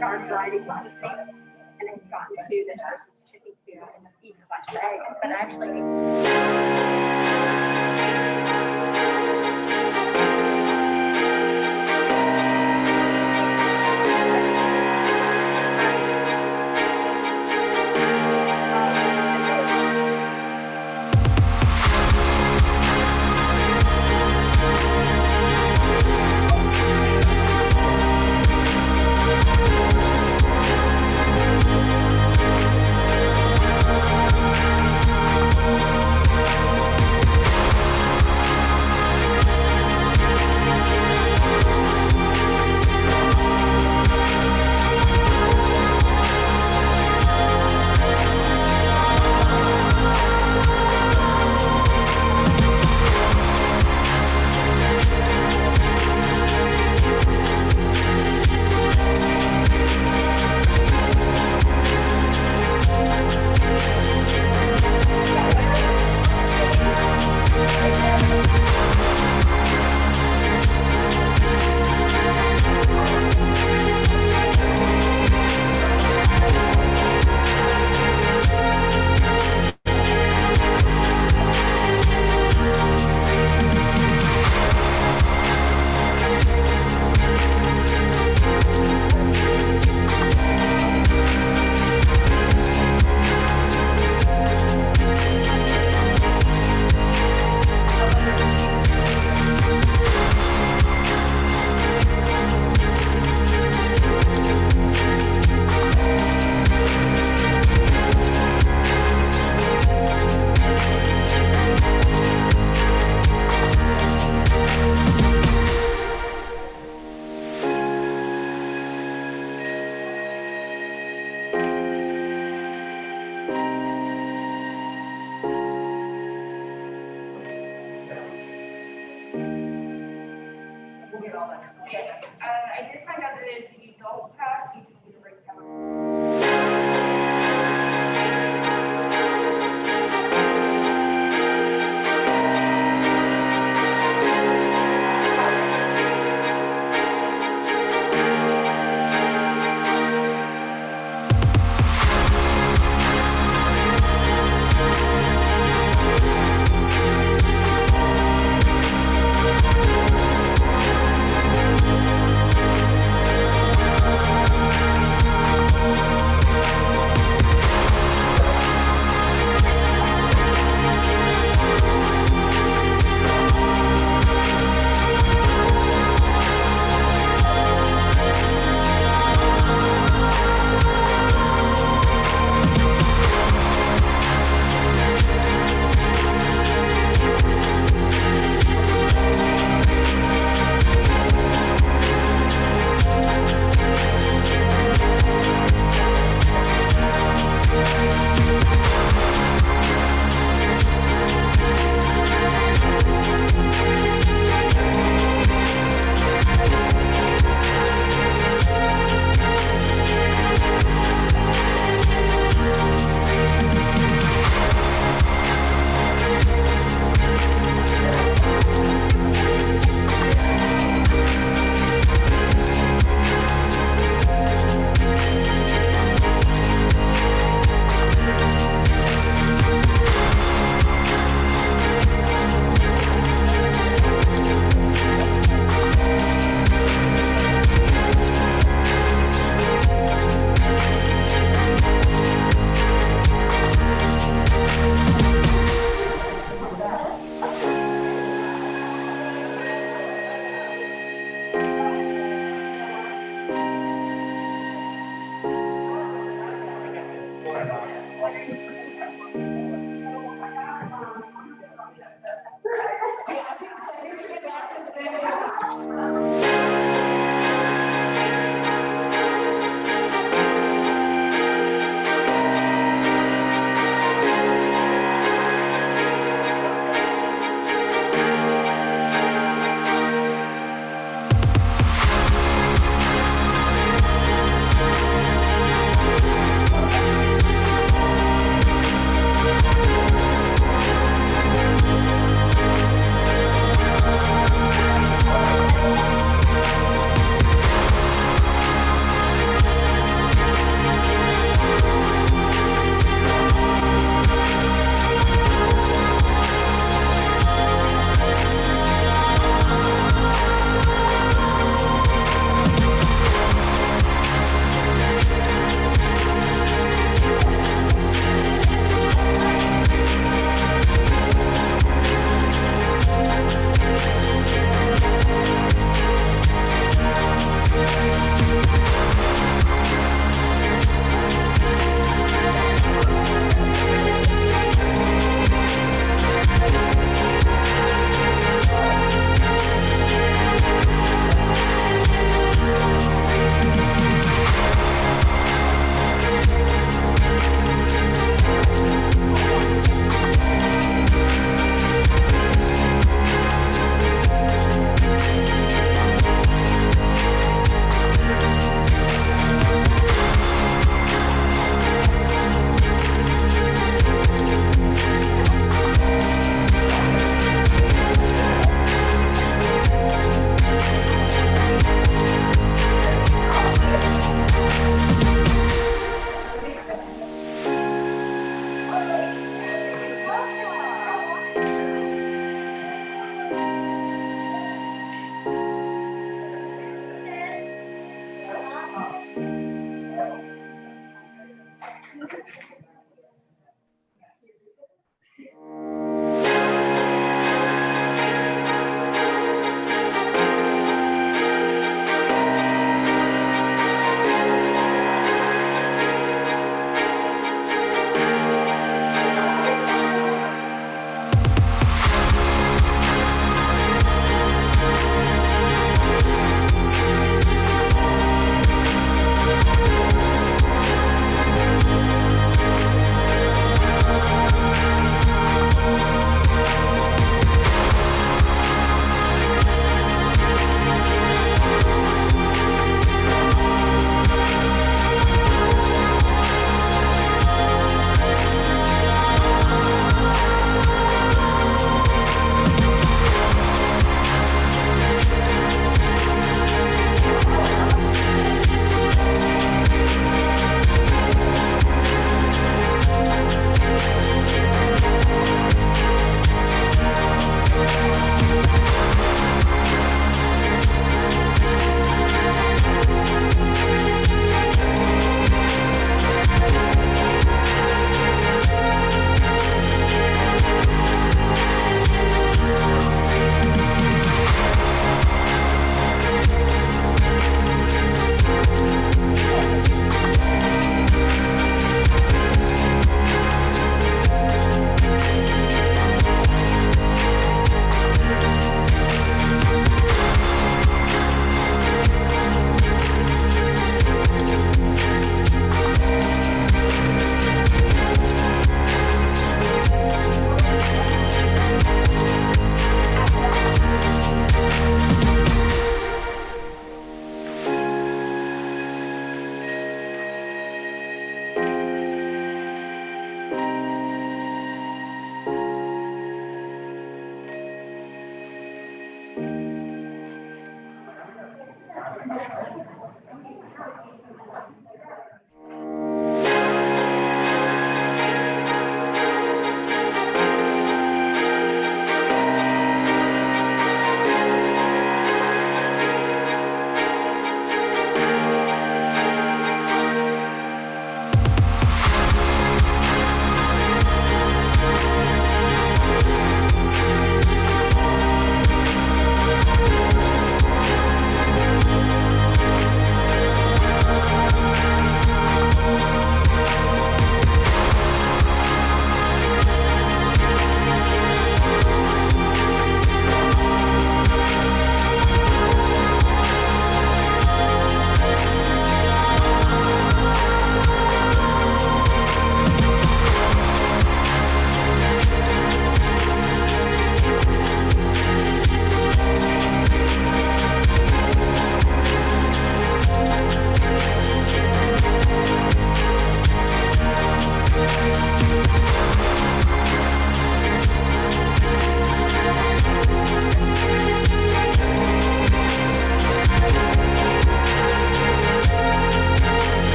garden variety body state, and then gotten to this person's chicken food and eating a bunch of eggs, but actually. I did find out that if you don't pass, you can do the breakdown.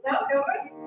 No, go away.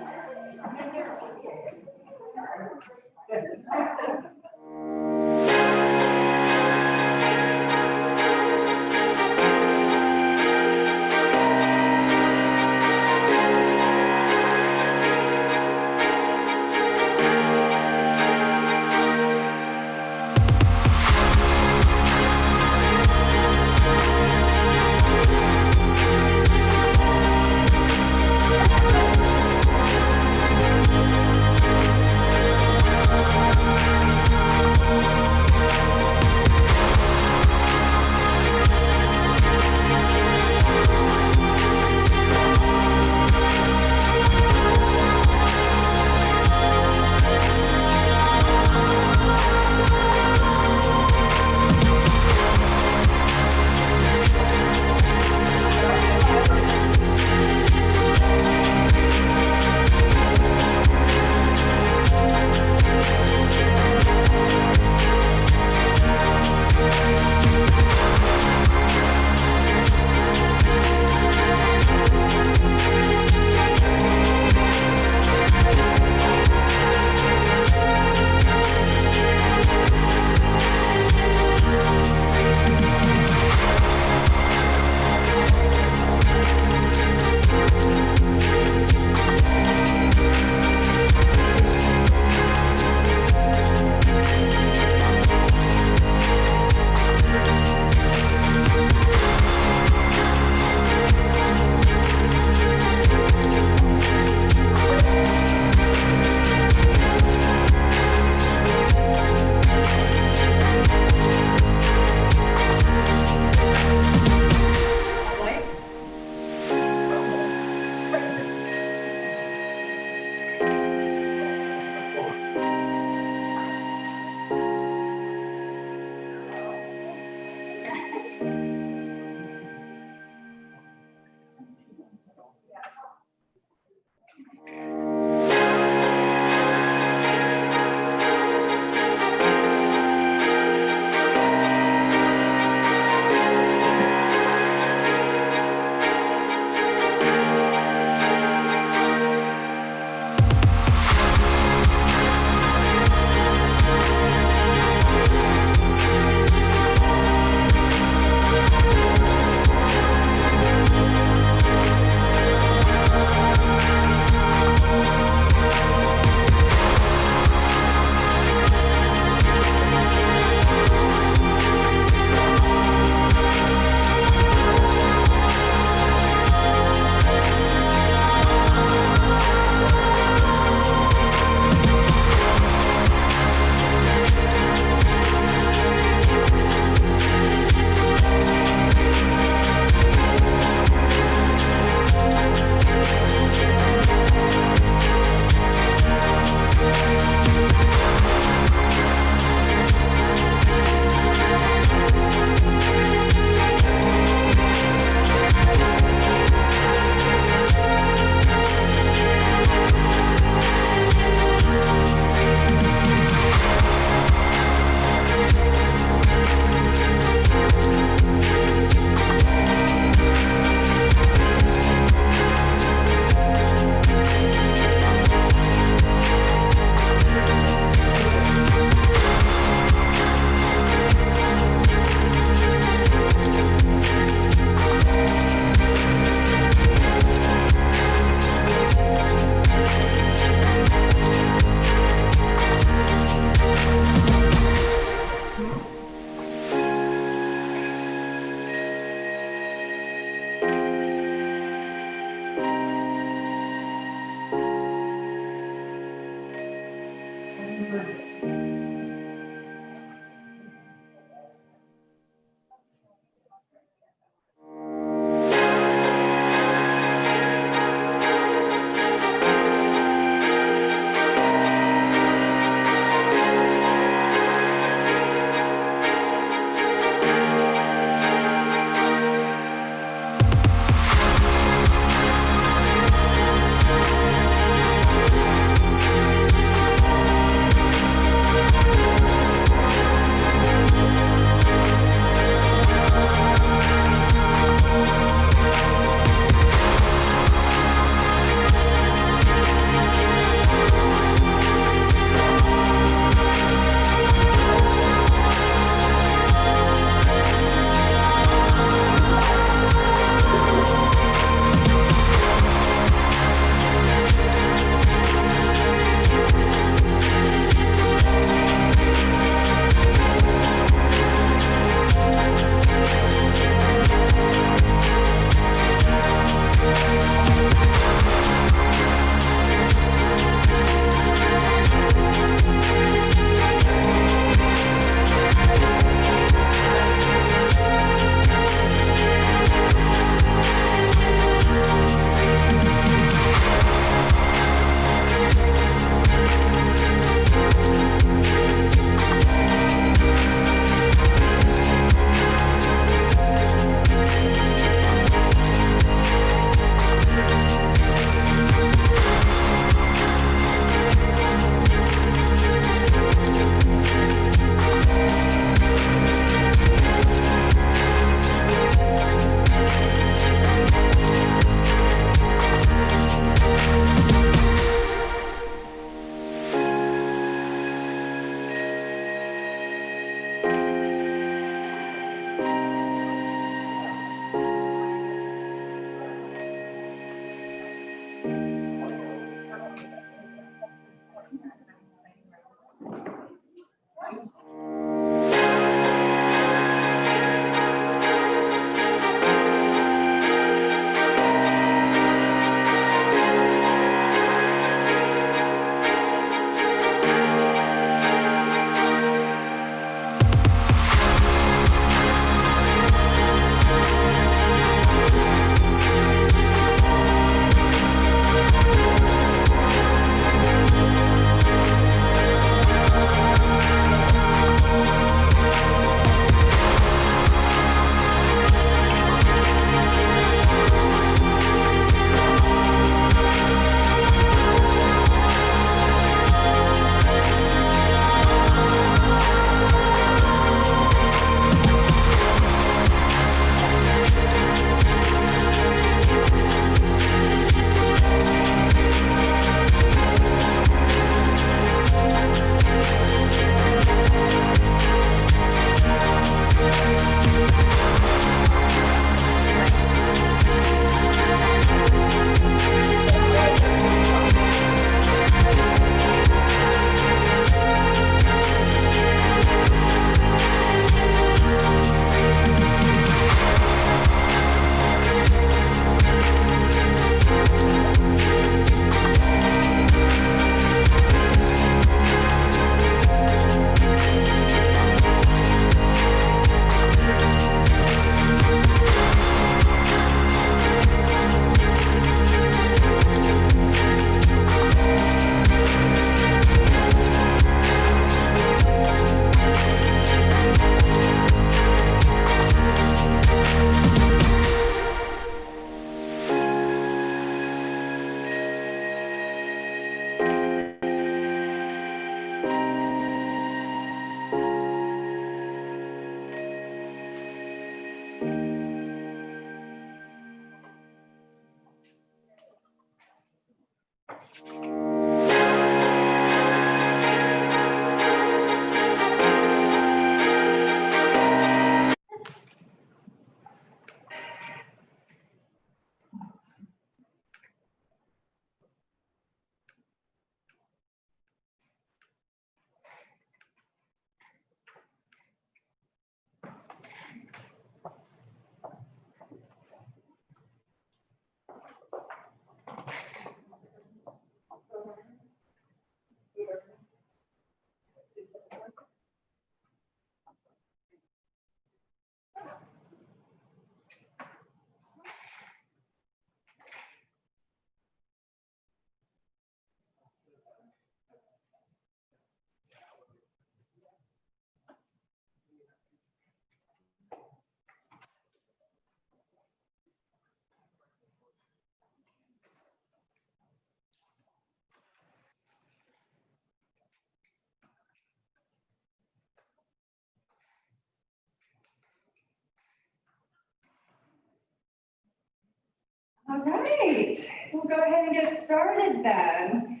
All right, we'll go ahead and get started then.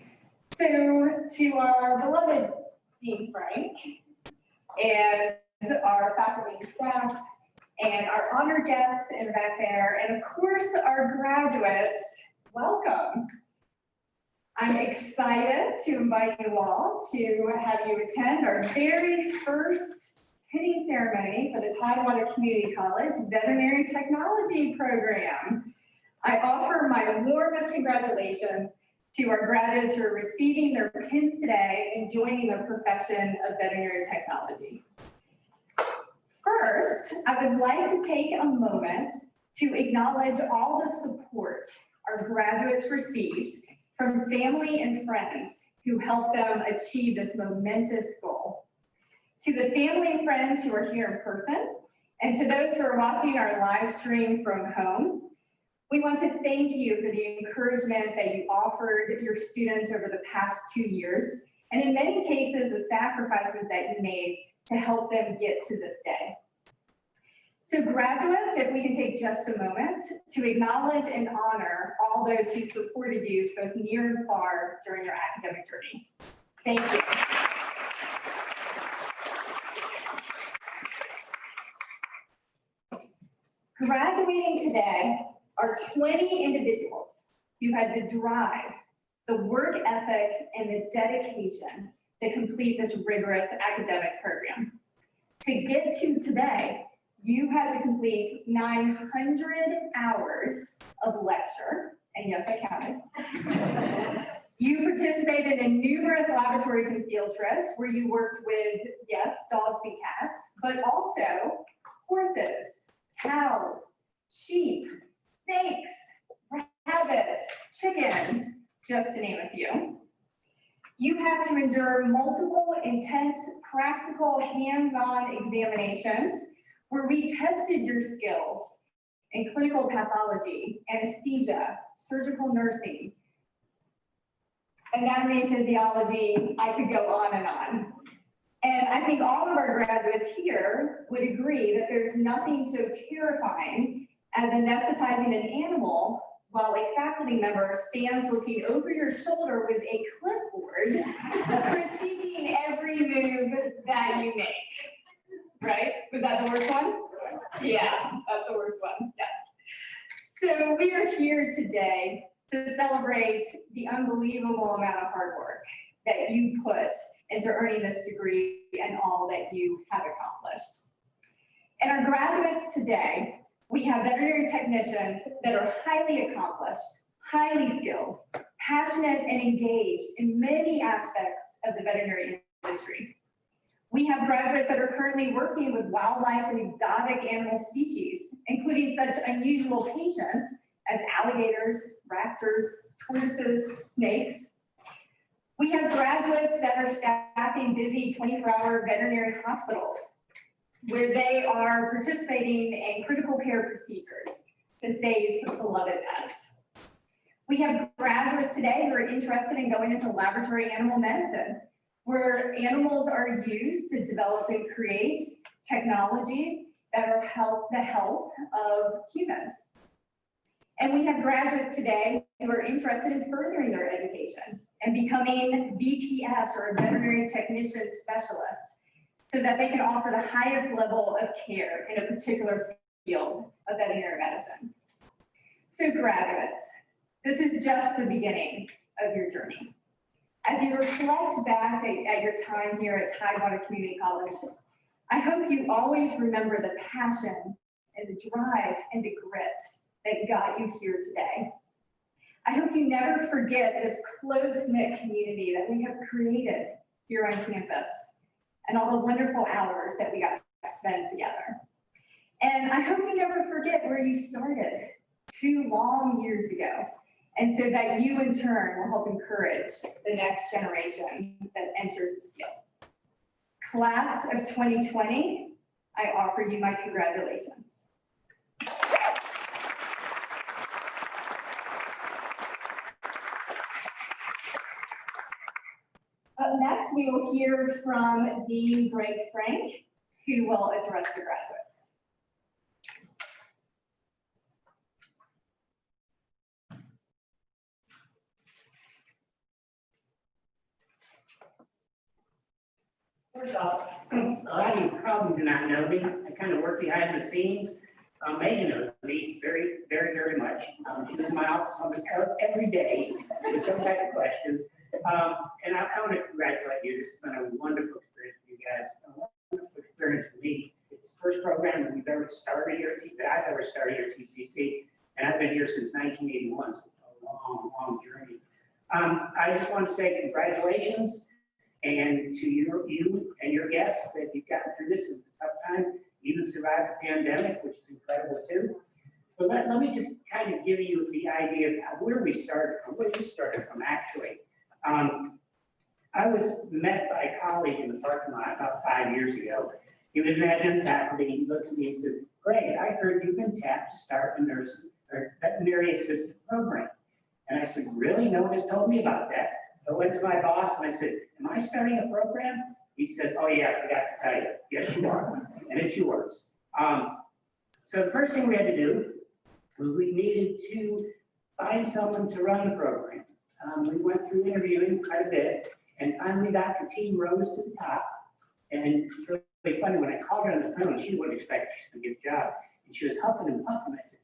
So to our beloved Dean Frank and our faculty and staff and our honored guests in the back there, and of course our graduates, welcome. I'm excited to invite you all to have you attend our very first pinning ceremony for the Tidewater Community College Veterinary Technology Program. I offer my warmest congratulations to our graduates who are receiving their pins today and joining the profession of veterinary technology. First, I would like to take a moment to acknowledge all the support our graduates received from family and friends who helped them achieve this momentous goal. To the family and friends who are here in person, and to those who are watching our live stream from home, we want to thank you for the encouragement that you offered your students over the past 2 years, and in many cases, the sacrifices that you made to help them get to this day. So graduates, if we can take just a moment to acknowledge and honor all those who supported you both near and far during your academic journey. Thank you. Graduating today are 20 individuals who had the drive, the work ethic, and the dedication to complete this rigorous academic program. To get to today, you had to complete 900 hours of lecture, and yes, I counted. You participated in numerous laboratories and field trips where you worked with, yes, dogs and cats, but also horses, cows, sheep, snakes, rabbits, chickens, just to name a few. You had to endure multiple intense, practical, hands-on examinations where we tested your skills in clinical pathology, anesthesia, surgical nursing, anatomy and physiology. I could go on and on. And I think all of our graduates here would agree that there's nothing so terrifying as anesthetizing an animal while a faculty member stands looking over your shoulder with a clipboard, critiquing every move that you make. Right? Was that the worst one? Yeah, that's the worst one, yes. So we are here today to celebrate the unbelievable amount of hard work that you put into earning this degree and all that you have accomplished. And our graduates today, we have veterinary technicians that are highly accomplished, highly skilled, passionate, and engaged in many aspects of the veterinary industry. We have graduates that are currently working with wildlife and exotic animal species, including such unusual patients as alligators, raptors, tortoises, snakes. We have graduates that are staffing busy 24-hour veterinary hospitals, where they are participating in critical care procedures to save beloved pets. We have graduates today who are interested in going into laboratory animal medicine, where animals are used to develop and create technologies that are help the health of humans. And we have graduates today who are interested in furthering their education and becoming VTS or a veterinary technician specialist so that they can offer the highest level of care in a particular field of veterinary medicine. So graduates, this is just the beginning of your journey. As you reflect back at your time here at Tidewater Community College, I hope you always remember the passion and the drive and the grit that got you here today. I hope you never forget this close-knit community that we have created here on campus and all the wonderful hours that we got to spend together. And I hope you never forget where you started 2 long years ago, and so that you in turn will help encourage the next generation that enters this field. Class of 2020, I offer you my congratulations. Up next, we will hear from Dean Greg Frank, who will address the graduates. First off, a lot of you probably do not know me. I kind of work behind the scenes. Megan knows me very, very, very much. She was in my office every day with some type of questions. And I want to congratulate you. This has been a wonderful experience for you guys, a wonderful experience for me. It's the first program that we've ever started here that I've ever started here at TCC, and I've been here since 1981, so it's a long, long journey. I just want to say congratulations, and to you and your guests that you've gotten through this. It was a tough time. You even survived the pandemic, which is incredible too. But let me just kind of give you the idea of where we started from, where you started from actually. I was met by a colleague in the parking lot about 5 years ago. He was an adjunct faculty. He looked at me and says, "Greg, I heard you've been tapped to start a nursing or veterinary assistant program." And I said, "Really? No one has told me about that." So I went to my boss and I said, "Am I starting a program?" He says, "Oh yeah, I forgot to tell you. Yes, you are, and it's yours." So the first thing we had to do was we needed to find someone to run the program. We went through interviewing quite a bit, and finally Dr. T rose to the top. And it's really funny, when I called her on the phone, she wouldn't expect she was going to get a job. And she was huffing and puffing. I said,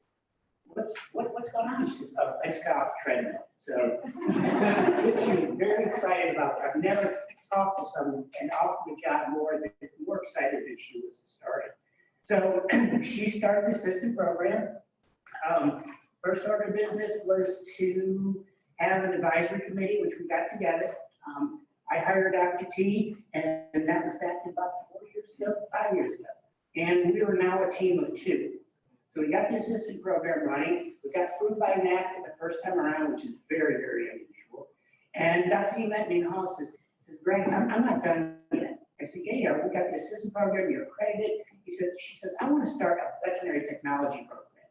what's going on? She said, "Oh, I just got off the treadmill." So she was very excited about it. I've never talked to someone and offered the job more excited than she was to start it. So she started the assistant program. First order of business was to have an advisory committee, which we got together. I hired Dr. T, and that was back about 5 years ago. And we were now a team of 2. So we got the assistant program running. We got approved by NAFTA the first time around, which is very, very unusual. And Dr. T met me in the hall and says, "Greg, I'm not done yet." I said, yeah, we got the assistant program, you're accredited. She says, "I want to start a veterinary technology program."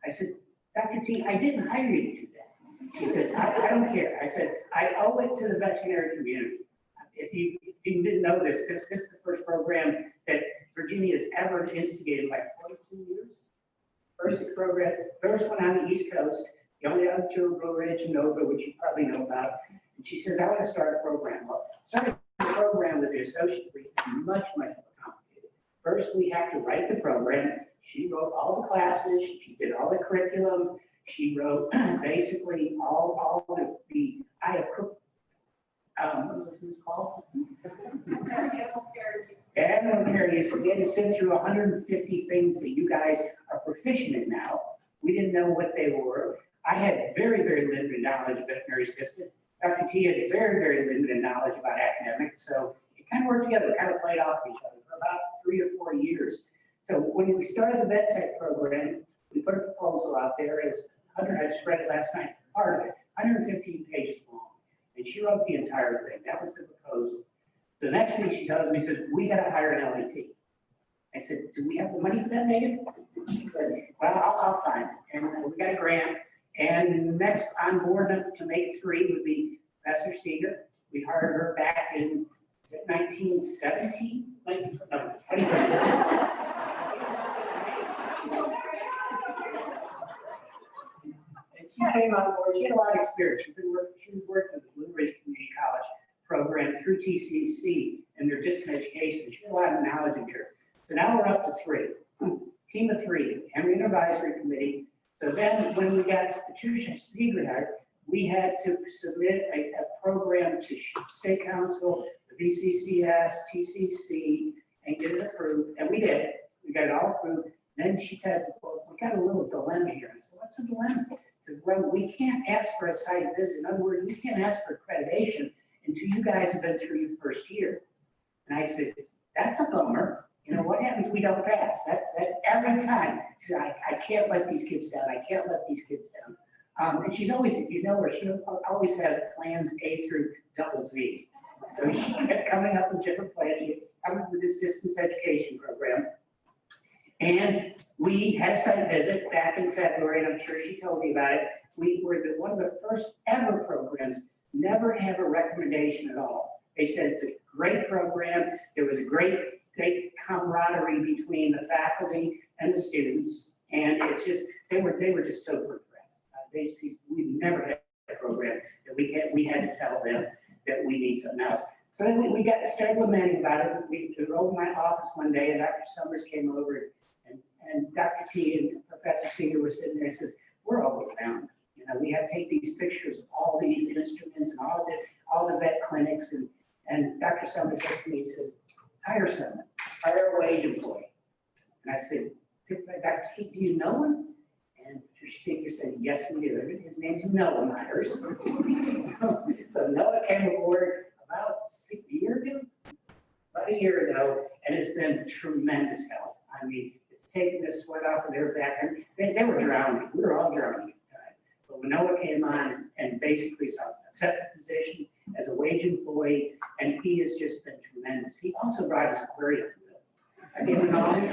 I said, "Dr. T, I didn't hire you to do that." She says, I don't care. I said, "I owe it to the veterinary community. If you didn't know this is the first program that Virginia has ever instigated, like 42 years. First program, first one on the East Coast. The only other 2 are Blue Ridge and Nova, which you probably know about." And she says, "I want to start a program." Well, starting a program with the associate degree is much, much more complicated. First, we have to write the program. She wrote all the classes. She did all the curriculum. She wrote basically all the I approved. What was this called? Animal care use. We had to sit through 150 things that you guys are proficient in now. We didn't know what they were. I had very, very limited knowledge of veterinary assistant. Dr. T had very, very limited knowledge about academics. So it kind of worked together, kind of played off each other for about 3 or 4 years. So when we started the vet tech program, we put a proposal out there. It was 100, I just read it last night, part of it, 115 pages long. And she wrote the entire thing. That was the proposal. The next thing she tells me, says, "We got to hire an LET." I said, "Do we have the money for that, Megan?" She said, "Well, I'll find it." And we got a grant. And the next on board to make 3 would be Professor Seeger. We hired her back in 1917? No, 2017. came on board. She had a lot of experience. She was working at the Blue Ridge Community College program through TCC and their distant education. She had a lot of knowledge in here. So now we're up to 3. Team of 3, Henry Advisory Committee. So then when we got Patricia Siegerhart, we had to submit a program to State Council, the VCCS, TCC, and get it approved. And we did. We got it all approved. Then she said, well, we got a little dilemma here. I said, what's the dilemma? Said, well, we can't ask for a site visit. In other words, we can't ask for accreditation until you guys have been through your first year. And I said, that's a bummer. You know, what happens if we don't pass? That every time, she said, I can't let these kids down. I can't let these kids down. And she's always, if you know her, she'll always have plans A through Z. So she kept coming up with different plans. She covered with this distance education program. And we had a site visit back in February, and I'm sure she told me about it. We were one of the first ever programs, never have a recommendation at all. They said it's a great program. There was a great camaraderie between the faculty and the students. And it's just, they were just so impressed. We've never had a program that we had to tell them that we need something else. So then we got started lamenting about it. We enrolled in my office one day, and Dr. Summers came over, and Dr. T and Professor Singer were sitting there and says, we're overwhelmed. You know, we have to take these pictures of all these instruments and all the vet clinics. And Dr. Summers says to me, he says, hire someone, hire a wage employee. And I said, Dr. T, do you know him? And Dr. Singer said, yes, we do. His name's Noah Myers. So Noah came aboard about a year ago, and it's been tremendous help. I mean, it's taken the sweat off of their back. And they were drowning. We were all drowning at the time. But when Noah came on and basically accepted the position as a wage employee, and he has just been tremendous. He also brought his aquarium. I gave him all these.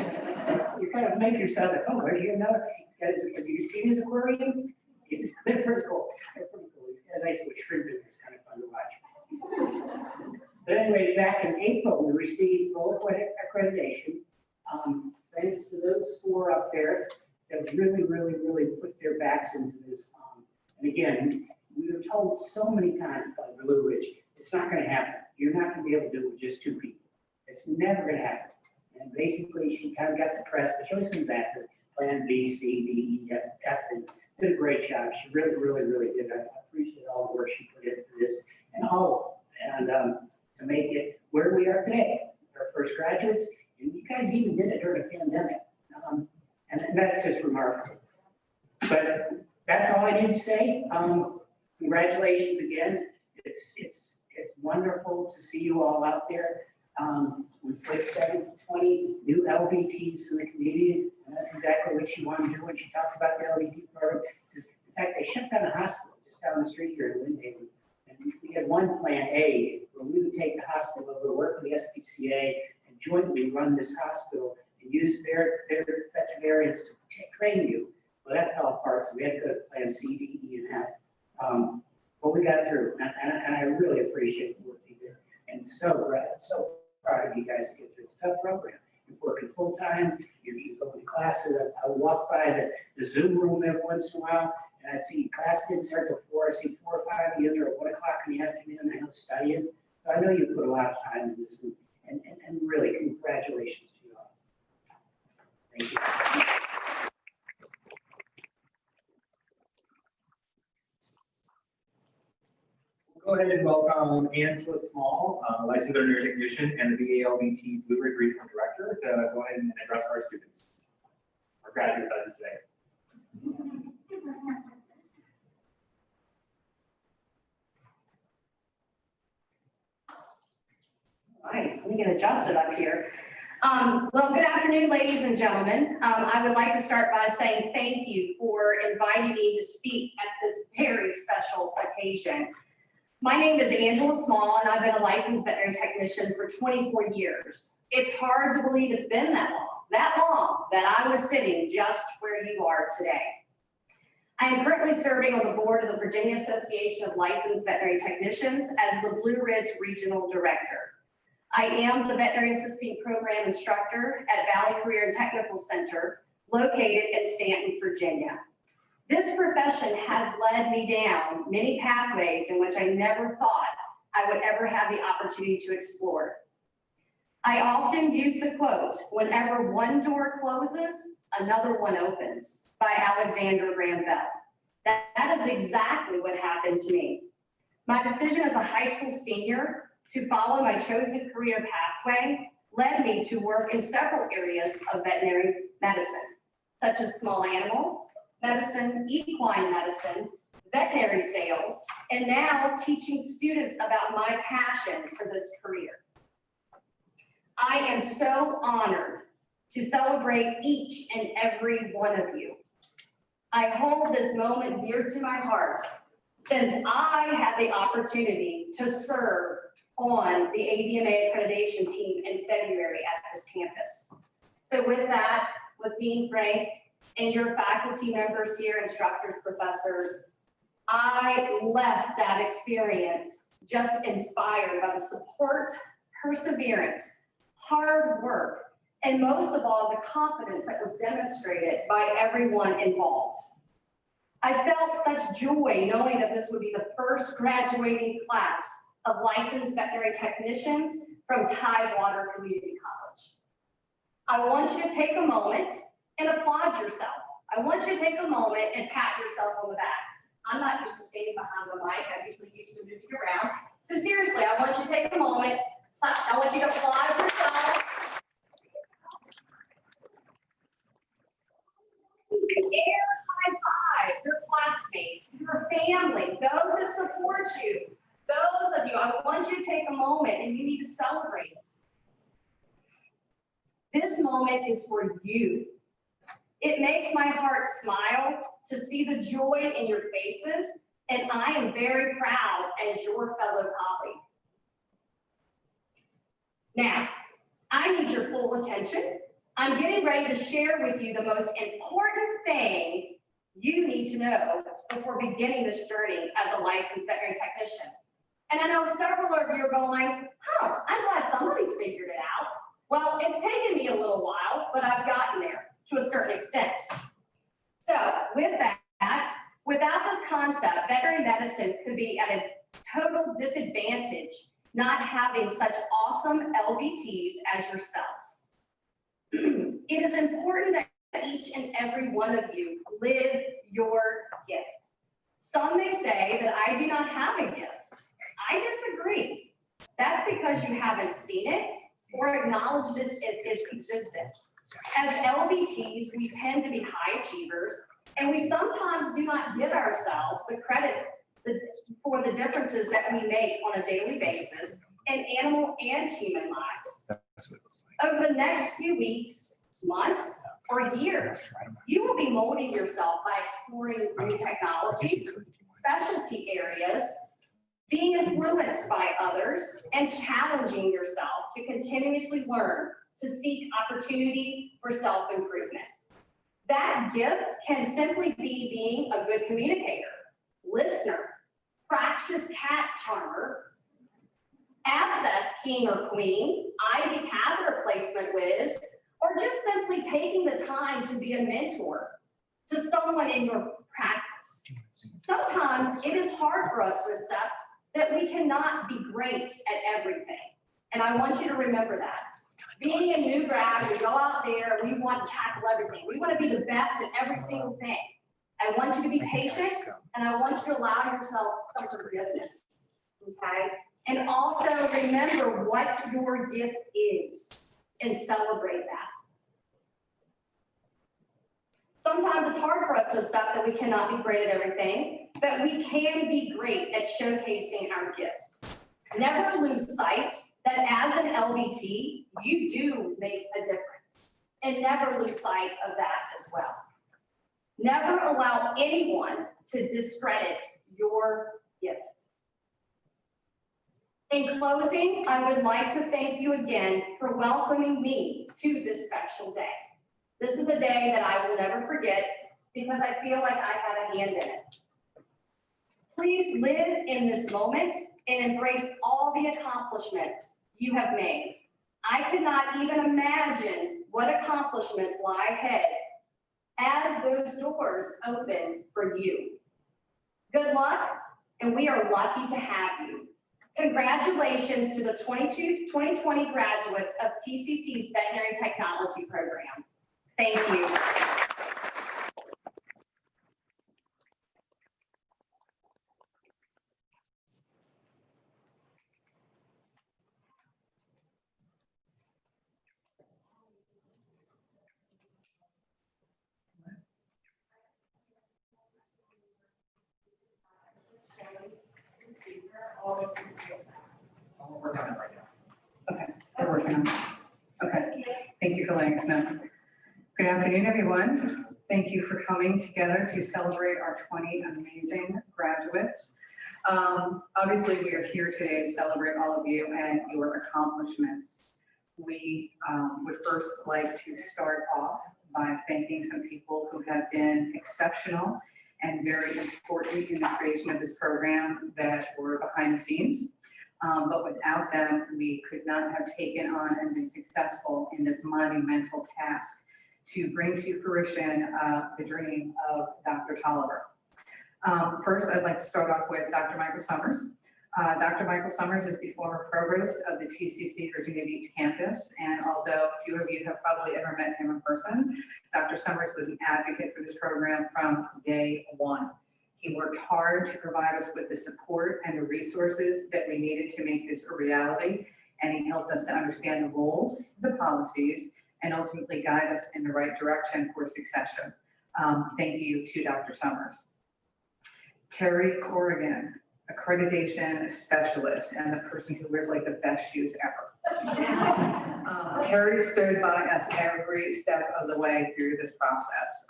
You kind of make yourself at home. Where's your Noah? Have you seen his aquariums? They're pretty cool. They're pretty cool. He's nice with shrimp in there. It's kind of fun to watch. But anyway, back in April, we received full accreditation. Thanks to those 4 up there that really put their backs into this. And again, we were told so many times by Blue Ridge, it's not going to happen. You're not going to be able to do it with just 2 people. It's never going to happen. And basically, she kind of got depressed, but she always came back to plan B, C, D, E, F, and did a great job. She really did. I appreciate all the work she put into this and all of it. And to make it where we are today, our first graduates, and you guys even did it during a pandemic. And that's just remarkable. But that's all I need to say. Congratulations again. It's wonderful to see you all out there. We put 20 new LVTs in the community, and that's exactly what she wanted to do when she talked about the LVT program. In fact, they shut down a hospital just down the street here in Windhaven. And we had one plan A, where we would take the hospital over to work with the SPCA and jointly run this hospital and use their veterinarians to train you. Well, that fell apart, so we had to go to plan C, D, E, and F. But we got through, and I really appreciate the work you did. And so proud of you guys to get through. It's a tough program. You're working full time, you're going to classes. I walk by the Zoom room every once in a while, and I'd see class didn't start till 4. I see 4 or 5 of you there at 1 o'clock in the afternoon, and I know studying. So I know you put a lot of time into this, and really congratulations to you all. Thank you. Go ahead and welcome Angela Small, licensed veterinary technician and the VALVT Blue Ridge Regional Director, to go ahead and address our students, our graduates today. All right, let me get adjusted up here. Well, good afternoon, ladies and gentlemen. I would like to start by saying thank you for inviting me to speak at this very special occasion. My name is Angela Small, and I've been a licensed veterinary technician for 24 years. It's hard to believe it's been that long that I was sitting just where you are today. I am currently serving on the board of the Virginia Association of Licensed Veterinary Technicians as the Blue Ridge Regional Director. I am the Veterinary Assisting Program Instructor at Valley Career and Technical Center, located in Stanton, Virginia. This profession has led me down many pathways in which I never thought I would ever have the opportunity to explore. I often use the quote, "Whenever one door closes, another one opens," by Alexander Graham Bell. That is exactly what happened to me. My decision as a high school senior to follow my chosen career pathway led me to work in several areas of veterinary medicine, such as small animal medicine, equine medicine, veterinary sales, and now teaching students about my passion for this career. I am so honored to celebrate each and every one of you. I hold this moment dear to my heart since I had the opportunity to serve on the ABMA accreditation team in February at this campus. So with that, with Dean Frank and your faculty members here, instructors, professors, I left that experience just inspired by the support, perseverance, hard work, and most of all, the confidence that was demonstrated by everyone involved. I felt such joy knowing that this would be the first graduating class of licensed veterinary technicians from Tidewater Community College. I want you to take a moment and applaud yourself. I want you to take a moment and pat yourself on the back. I'm not used to standing behind the mic. I'm usually used to moving around. So seriously, I want you to take a moment. I want you to applaud yourself. Air high five your classmates, your family, those that support you. Those of you, I want you to take a moment and you need to celebrate. This moment is for you. It makes my heart smile to see the joy in your faces, and I am very proud as your fellow colleague. Now, I need your full attention. I'm getting ready to share with you the most important thing you need to know before beginning this journey as a licensed veterinary technician. And I know several of you are going, I'm glad somebody's figured it out. Well, it's taken me a little while, but I've gotten there to a certain extent. So with that, without this concept, veterinary medicine could be at a total disadvantage not having such awesome LVTs as yourselves. It is important that each and every one of you live your gift. Some may say that I do not have a gift. I disagree. That's because you haven't seen it or acknowledged its existence. As LVTs, we tend to be high achievers, and we sometimes do not give ourselves the credit for the differences that we make on a daily basis in animal and human lives. Over the next few weeks, months, or years, you will be molding yourself by exploring new technologies, specialty areas, being influenced by others, and challenging yourself to continuously learn to seek opportunity for self-improvement. That gift can simply be being a good communicator, listener, fractious cat charmer, abscess king or queen, IV catheter placement whiz, or just simply taking the time to be a mentor to someone in your practice. Sometimes it is hard for us to accept that we cannot be great at everything. And I want you to remember that. Being a new grad, we go out there, we want to tackle everything. We want to be the best at every single thing. I want you to be patient, and I want you to allow yourself some forgiveness, okay? And also remember what your gift is and celebrate that. Sometimes it's hard for us to accept that we cannot be great at everything, but we can be great at showcasing our gift. Never lose sight that as an LVT, you do make a difference, and never lose sight of that as well. Never allow anyone to discredit your gift. In closing, I would like to thank you again for welcoming me to this special day. This is a day that I will never forget because I feel like I had a hand in it. Please live in this moment and embrace all the accomplishments you have made. I cannot even imagine what accomplishments lie ahead as those doors open for you. Good luck, and we are lucky to have you. Congratulations to the 2020 graduates of TCC's Veterinary Technology Program. Thank you. I'll work on it right now. Okay, we're working on it. Okay, thank you for letting us know. Good afternoon, everyone. Thank you for coming together to celebrate our 20 amazing graduates. Obviously, we are here today to celebrate all of you and your accomplishments. We would first like to start off by thanking some people who have been exceptional and very important in the creation of this program that were behind the scenes. But without them, we could not have taken on and been successful in this monumental task to bring to fruition the dream of Dr. Tolliver. First, I'd like to start off with Dr. Michael Summers. Dr. Michael Summers is the former provost of the TCC Virginia Beach campus, and although few of you have probably ever met him in person, Dr. Summers was an advocate for this program from day one. He worked hard to provide us with the support and the resources that we needed to make this a reality, and he helped us to understand the rules, the policies, and ultimately guide us in the right direction for succession. Thank you to Dr. Summers. Terry Corrigan, accreditation specialist and the person who wears like the best shoes ever. Terry stood by us every step of the way through this process,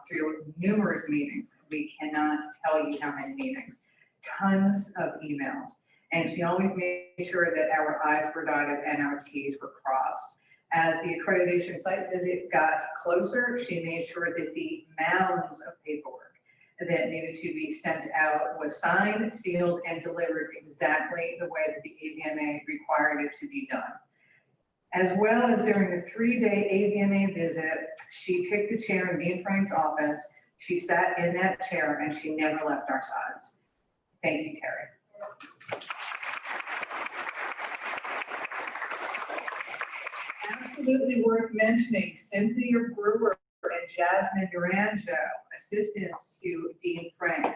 through numerous meetings. We cannot tell you how many meetings, tons of emails. And she always made sure that our I's were dotted and our T's were crossed. As the accreditation site visit got closer, she made sure that the mounds of paperwork that needed to be sent out was signed, sealed, and delivered exactly the way that the AVMA required it to be done. As well as during the 3-day AVMA visit, she picked the chair in Dean Frank's office. She sat in that chair and she never left our sides. Thank you, Terry. Absolutely worth mentioning, Cynthia Brewer and Jasmine Duranjo, assistants to Dean Frank.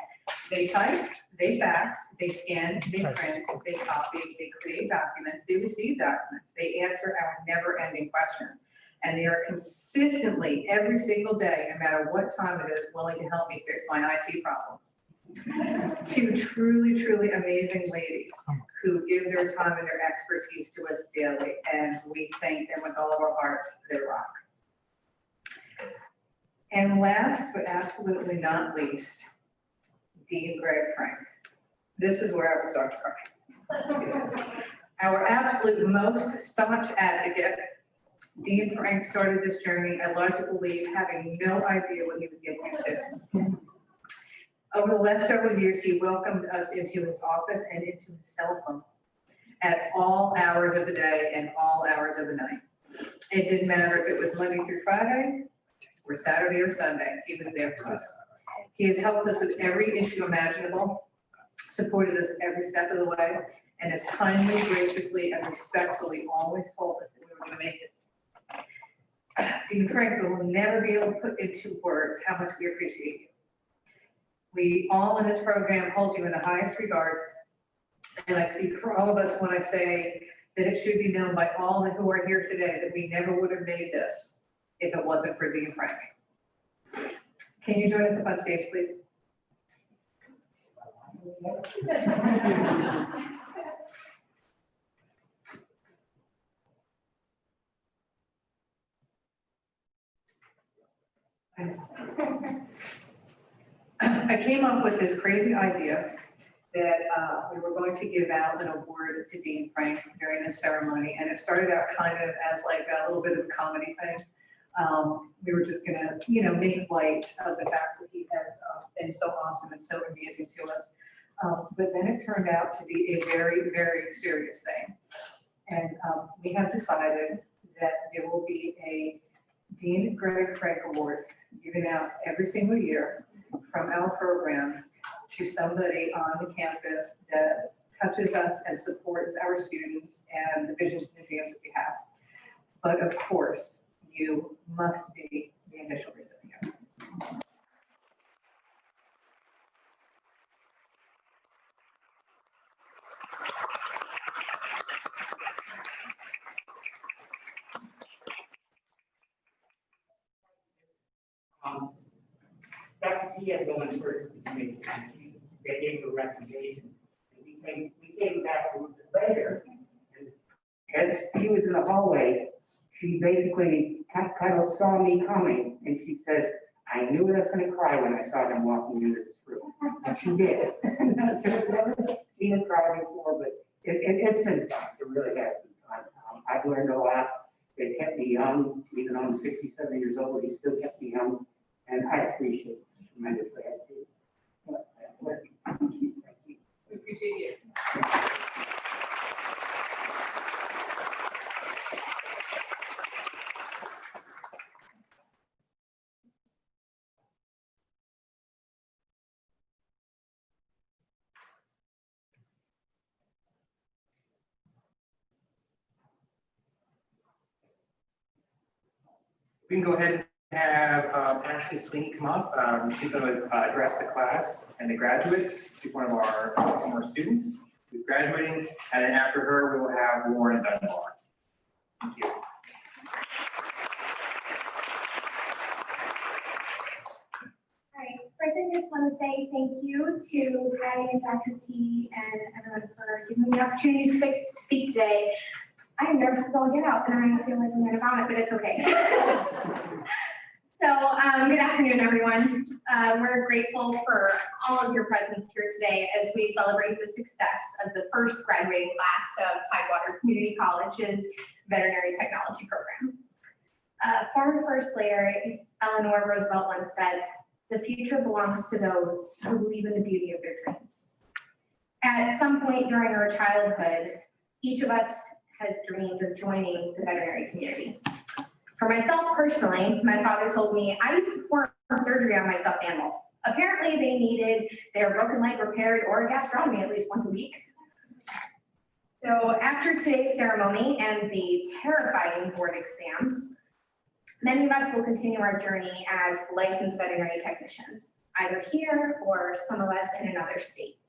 They type, they fax, they scan, they print, they copy, they create documents, they receive documents, they answer our never-ending questions. And they are consistently, every single day, no matter what time it is, willing to help me fix my IT problems. Two truly, truly amazing ladies who give their time and their expertise to us daily, and we thank them with all of our hearts. They rock. And last but absolutely not least, Dean Greg Frank. This is where I will start to cry. Our absolute most staunch advocate, Dean Frank, started this journey, I logically believe, having no idea what he was getting into. Over the last several years, he welcomed us into his office and into his cell phone at all hours of the day and all hours of the night. It didn't matter if it was Monday through Friday or Saturday or Sunday, he was there for us. He has helped us with every issue imaginable, supported us every step of the way, and has kindly, graciously, and respectfully always told us that we were going to make it. Dean Frank will never be able to put into words how much we appreciate you. We all in this program hold you in the highest regard, and I speak for all of us when I say that it should be known by all who are here today that we never would have made this if it wasn't for Dean Frank. Can you join us up on stage, please? I came up with this crazy idea that we were going to give out an award to Dean Frank during this ceremony, and it started out kind of as like a little bit of a comedy thing. We were just gonna, make light of the fact that he has been so awesome and so amazing to us. But then it turned out to be a very, very serious thing. And we have decided that there will be a Dean Greg Frank Award giving out every single year from our program to somebody on the campus that touches us and supports our students and the visions and dreams that we have. But of course, you must be the initial recipient. Dr. T had gone first to me, they gave a recommendation. And we came back a little bit later, and as she was in the hallway, she basically kind of saw me coming, and she says, I knew I was gonna cry when I saw them walking into this room. And she did. So I've never seen her cry before, but it's been fun, it really has been fun. I've learned a lot. They kept me young, even though I'm 67 years old, he still kept me young, and I appreciate it tremendously. I do. Thank you. We appreciate you. We can go ahead and have Ashley Sweeney come up. She's going to address the class and the graduates. She's one of our former students who's graduating. And then after her, we will have Lauren Dunbar. Thank you. All right, first I just want to say thank you to Patty and Dr. T and everyone for giving me the opportunity to speak today. I am nervous as all get out and I feel like I'm gonna vomit, but it's okay. So good afternoon, everyone. We're grateful for all of your presence here today as we celebrate the success of the first graduating class of Tidewater Community College's Veterinary Technology Program. Former First Lady Eleanor Roosevelt once said, "The future belongs to those who believe in the beauty of their dreams." At some point during our childhood, each of us has dreamed of joining the veterinary community. For myself personally, my father told me I used to perform surgery on my stuffed animals. Apparently they needed their broken leg repaired or a gastrotomy at least once a week. So after today's ceremony and the terrifying board exams, many of us will continue our journey as licensed veterinary technicians, either here or some of us in another state.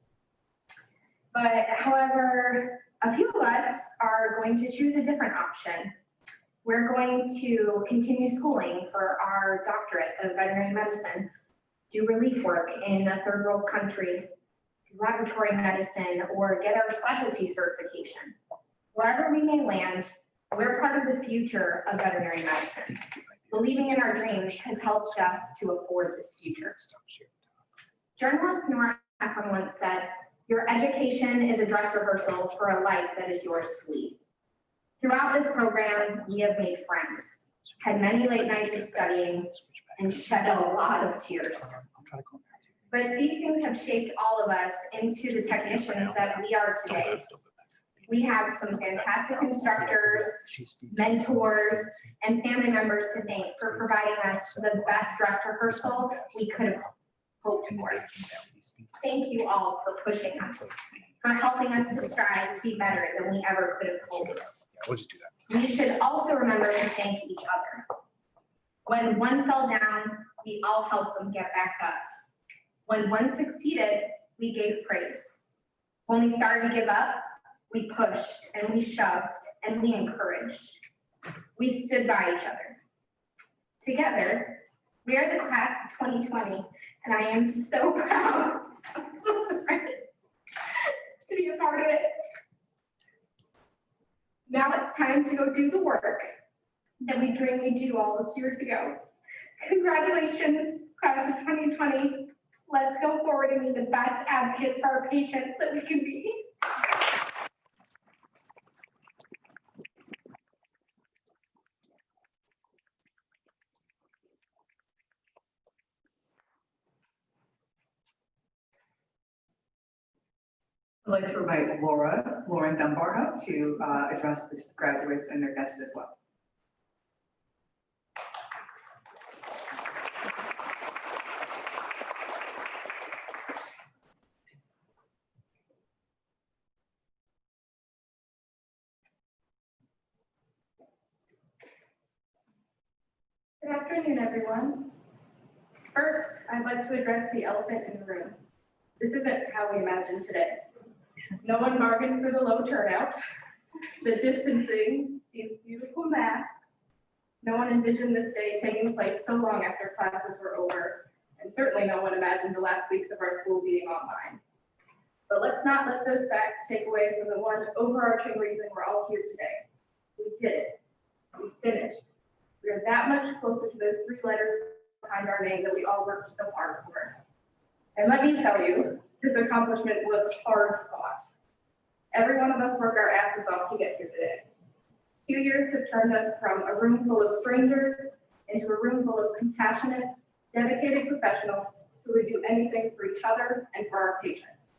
But however, a few of us are going to choose a different option. We're going to continue schooling for our doctorate of veterinary medicine, do relief work in a third world country, do laboratory medicine, or get our specialty certification. Wherever we may land, we're part of the future of veterinary medicine. Believing in our dreams has helped us to afford this future. Journalist Nora Ephron once said, "Your education is a dress rehearsal for a life that is yours to lead." Throughout this program, we have made friends, had many late nights of studying, and shed a lot of tears. But these things have shaped all of us into the technicians that we are today. We have some fantastic instructors, mentors, and family members to thank for providing us the best dress rehearsal we could have hoped for. Thank you all for pushing us, for helping us to strive to be better than we ever could have hoped. We'll just do that. We should also remember to thank each other. When one fell down, we all helped them get back up. When one succeeded, we gave praise. When we started to give up, we pushed and we shoved and we encouraged. We stood by each other. Together, we are the class of 2020, and I am so proud. I'm so sorry to be a part of it. Now it's time to go do the work that we dreamed we'd do all those years ago. Congratulations, class of 2020. Let's go forward and be the best advocates for our patients that we can be. I'd like to invite Lauren Dunbar up to address the graduates and their guests as well. afternoon, everyone. First, I'd like to address the elephant in the room. This isn't how we imagined today. No one bargained for the low turnout, the distancing, these beautiful masks. No one envisioned this day taking place so long after classes were over, and certainly no one imagined the last weeks of our school being online. But let's not let those facts take away from the one overarching reason we're all here today. We did it. We finished. We are that much closer to those 3 letters behind our name that we all worked so hard for. And let me tell you, this accomplishment was hard fought. Every one of us worked our asses off to get here today. 2 years have turned us from a room full of strangers into a room full of compassionate, dedicated professionals who would do anything for each other and for our patients.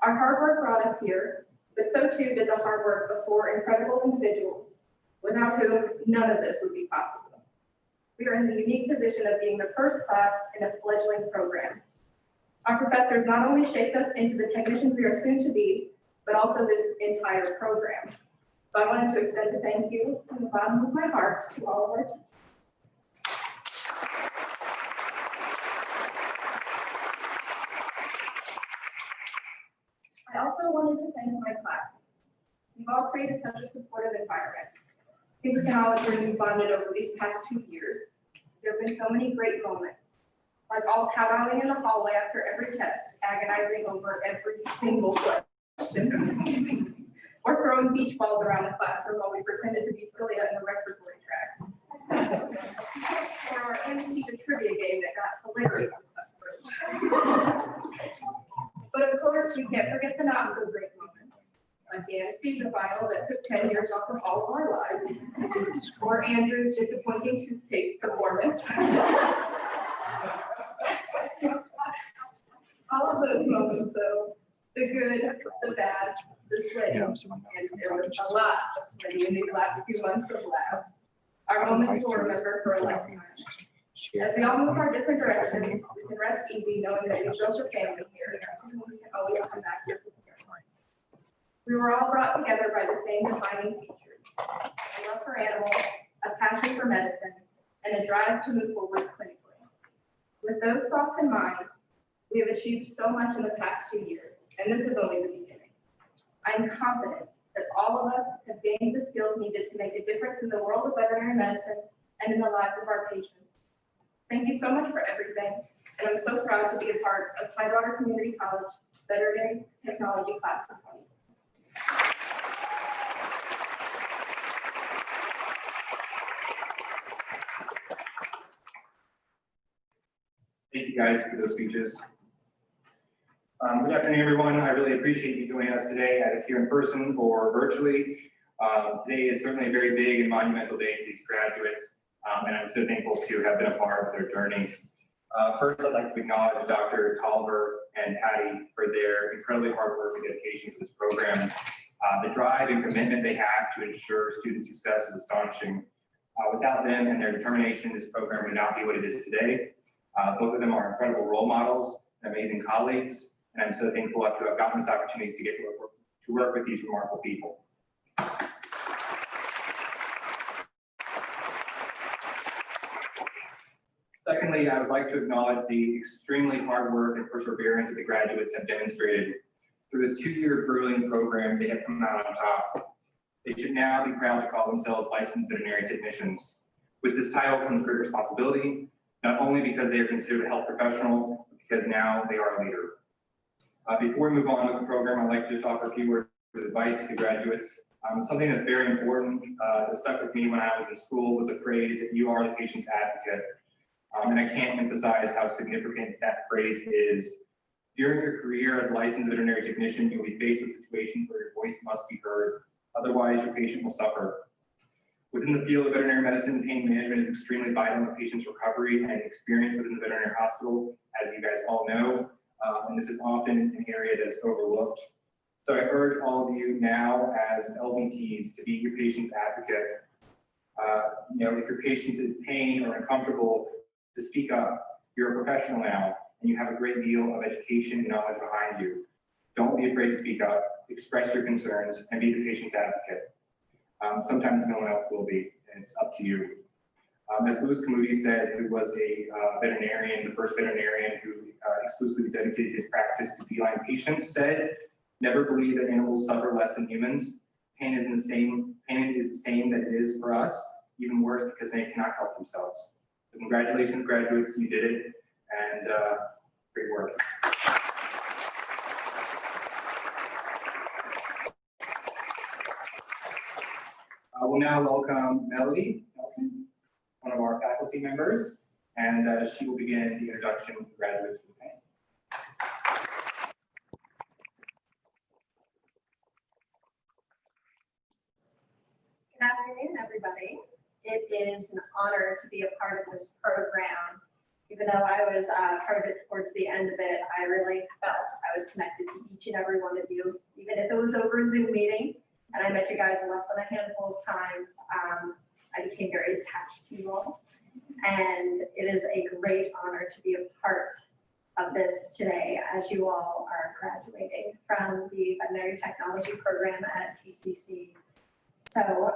Our hard work brought us here, but so too did the hard work of 4 incredible individuals, without whom none of this would be possible. We are in the unique position of being the first class in a fledgling program. Our professors not only shaped us into the technicians we are soon to be, but also this entire program. So I wanted to extend a thank you from the bottom of my heart to all of our teachers. I also wanted to thank my classmates. You've all created such a supportive environment. I think we can all agree we've bonded over these past 2 years. There have been so many great moments, like all kowtowing in the hallway after every test, agonizing over every single question, or throwing beach balls around the classroom while we pretended to be Celia in the respiratory tract, or our MC to trivia game that got hilarious. But of course, we can't forget the not so great moments, like the anesthesia final that took 10 years off of all of our lives, or Andrew's disappointing toothpaste performance. All of those moments, though, the good, the bad, the sweaty, and there was a lot of sweaty in these last few months of labs. Our moments will remember for a lifetime. As we all move our different directions, we can rest easy knowing that we built a family here, and we can always come back here. We were all brought together by the same defining features: a love for animals, a passion for medicine, and a drive to move forward clinically. With those thoughts in mind, we have achieved so much in the past 2 years, and this is only the beginning. I am confident that all of us have gained the skills needed to make a difference in the world of veterinary medicine and in the lives of our patients. Thank you so much for everything, and I'm so proud to be a part of Tidewater Community College Veterinary Technology Class of 20. Thank you guys for those speeches. Good afternoon, everyone. I really appreciate you joining us today, either here in person or virtually. Today is certainly a very big and monumental day for these graduates, and I'm so thankful to have been a part of their journey. First, I'd like to acknowledge Dr. Tolliver and Patty for their incredibly hard work and dedication to this program. The drive and commitment they have to ensure student success is astonishing. Without them and their determination, this program would not be what it is today. Both of them are incredible role models, amazing colleagues, and I'm so thankful to have gotten this opportunity to get to work with these remarkable people. Secondly, I would like to acknowledge the extremely hard work and perseverance that the graduates have demonstrated. Through this 2-year grueling program, they have come out on top. They should now be proud to call themselves licensed veterinary technicians. With this title comes great responsibility, not only because they are considered a health professional, but because now they are a leader. Before we move on with the program, I'd like to just offer a few words of advice to the graduates. Something that's very important that stuck with me when I was in school was a phrase that you are the patient's advocate. And I can't emphasize how significant that phrase is. During your career as a licensed veterinary technician, you'll be faced with situations where your voice must be heard. Otherwise, your patient will suffer. Within the field of veterinary medicine, pain management is extremely vital in the patient's recovery and experience within the veterinary hospital, as you guys all know. And this is often an area that is overlooked. So I urge all of you now as LVTs to be your patient's advocate. If your patient is in pain or uncomfortable, to speak up. You're a professional now, and you have a great deal of education and knowledge behind you. Don't be afraid to speak up, express your concerns, and be the patient's advocate. Sometimes no one else will be, and it's up to you. As Louis Camudi said, who was a veterinarian, the first veterinarian who exclusively dedicated his practice to feline patients, said, "Never believe that animals suffer less than humans. Pain is the same that it is for us, even worse because they cannot help themselves." So congratulations, graduates, you did it, and great work. We'll now welcome Melody Nelson, one of our faculty members, and she will begin the introduction to graduates for the panel. Good afternoon, everybody. It is an honor to be a part of this program. Even though I was part of it towards the end of it, I really felt I was connected to each and every one of you, even if it was over a Zoom meeting. And I met you guys less than a handful of times. I became very attached to you all. And it is a great honor to be a part of this today as you all are graduating from the Veterinary Technology program at TCC. So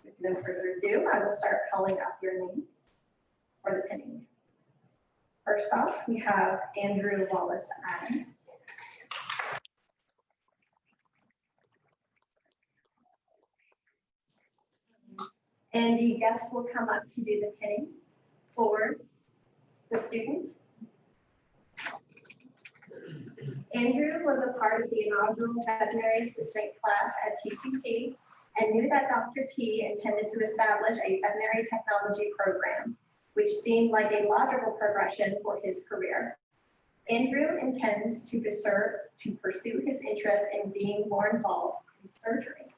with no further ado, I will start calling up your names for the pinning. First off, we have Andrew Wallace Adams. And the guest will come up to do the pinning for the student. Andrew was a part of the inaugural veterinary assistant class at TCC and knew that Dr. T intended to establish a veterinary technology program, which seemed like a logical progression for his career. Andrew intends to pursue his interest in being more involved in surgery.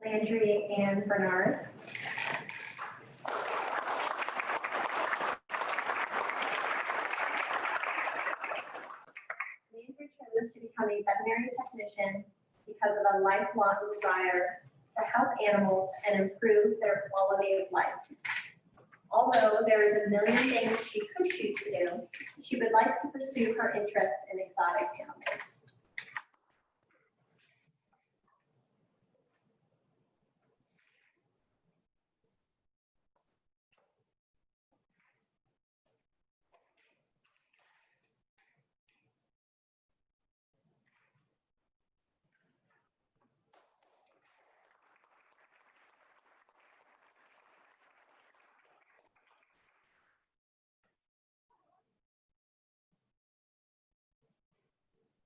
Landry and Bernard. Landry chose to become a veterinary technician because of a lifelong desire to help animals and improve their quality of life. Although there is a million things she could choose to do, she would like to pursue her interest in exotic animals.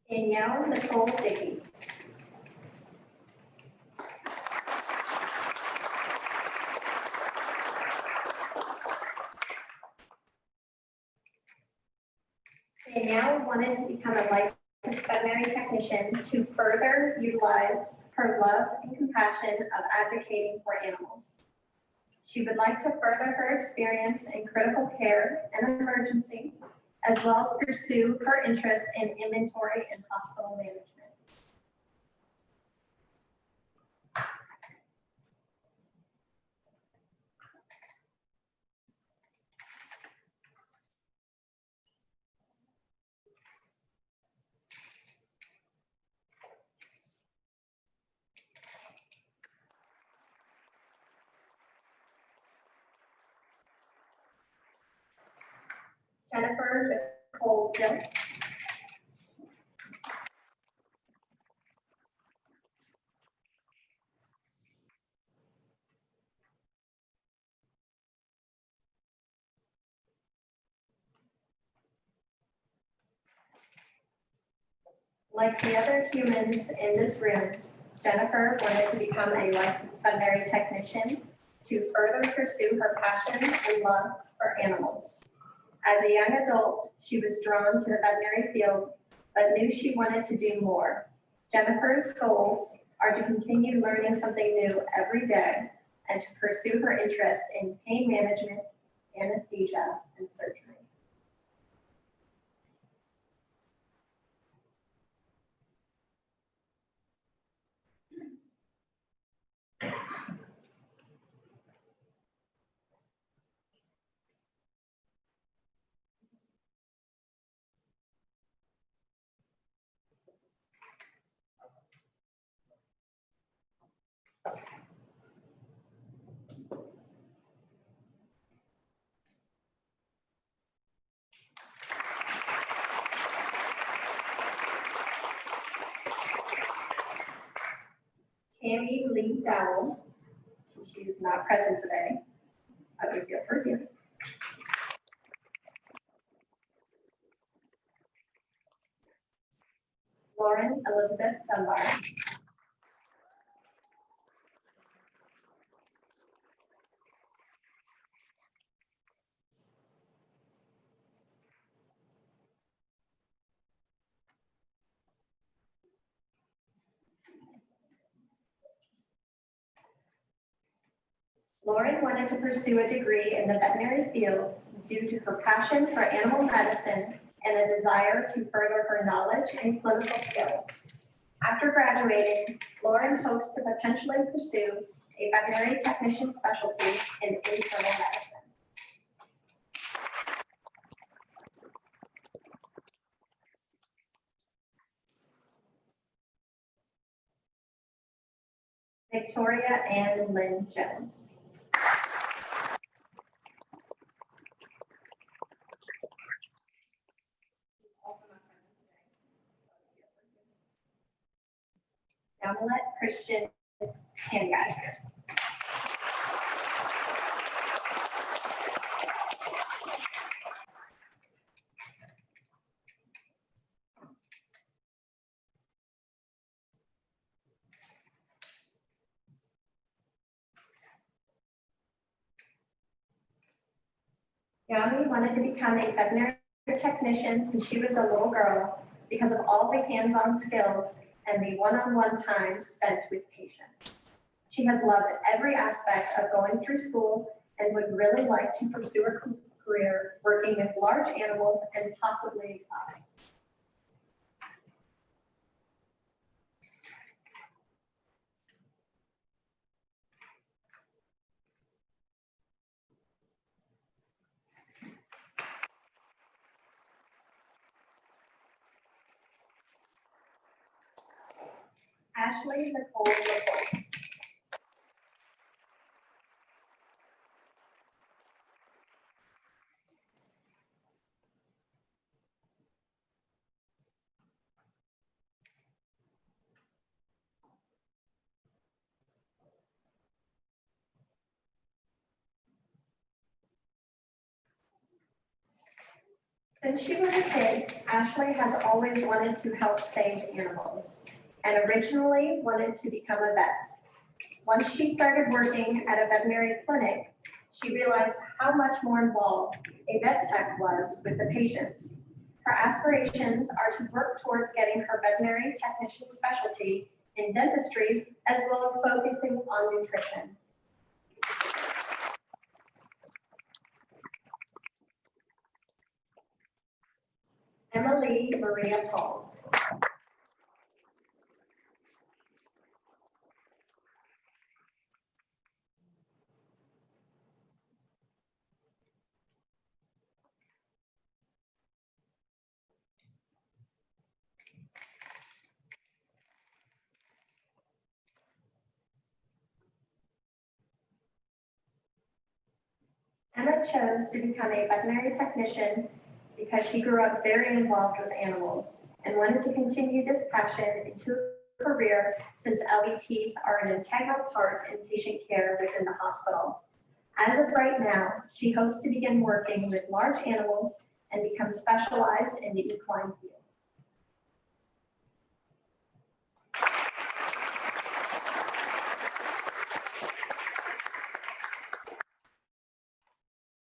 Danielle Nicole Dickey. Danielle wanted to become a licensed veterinary technician to further utilize her love and compassion of advocating for animals. She would like to further her experience in critical care and emergency, as well as pursue her interest in inventory and hospital management. Jennifer Nicole Jones. Like the other humans in this room, Jennifer wanted to become a licensed veterinary technician to further pursue her passion and love for animals. As a young adult, she was drawn to the veterinary field but knew she wanted to do more. Jennifer's goals are to continue learning something new every day and to pursue her interests in pain management, anesthesia, and surgery. Tammy Lee Dowell, she's not present today. I would feel for you. Lauren Elizabeth Dunbar. Lauren wanted to pursue a degree in the veterinary field due to her passion for animal medicine and a desire to further her knowledge and clinical skills. After graduating, Lauren hopes to potentially pursue a veterinary technician specialty in internal medicine. Victoria Ann Lynn Jones. Yamilet Christian Handgeiser. Yami wanted to become a veterinary technician since she was a little girl because of all the hands-on skills and the one-on-one time spent with patients. She has loved every aspect of going through school and would really like to pursue a career working with large animals and possibly exotics. Ashley Nicole LaPointe. Since she was a kid, Ashley has always wanted to help save animals and originally wanted to become a vet. Once she started working at a veterinary clinic, she realized how much more involved a vet tech was with the patients. Her aspirations are to work towards getting her veterinary technician specialty in dentistry, as well as focusing on nutrition. Emily Maria Paul. Emma chose to become a veterinary technician because she grew up very involved with animals and wanted to continue this passion into a career since LVTs are an integral part in patient care within the hospital. As of right now, she hopes to begin working with large animals and become specialized in the equine field.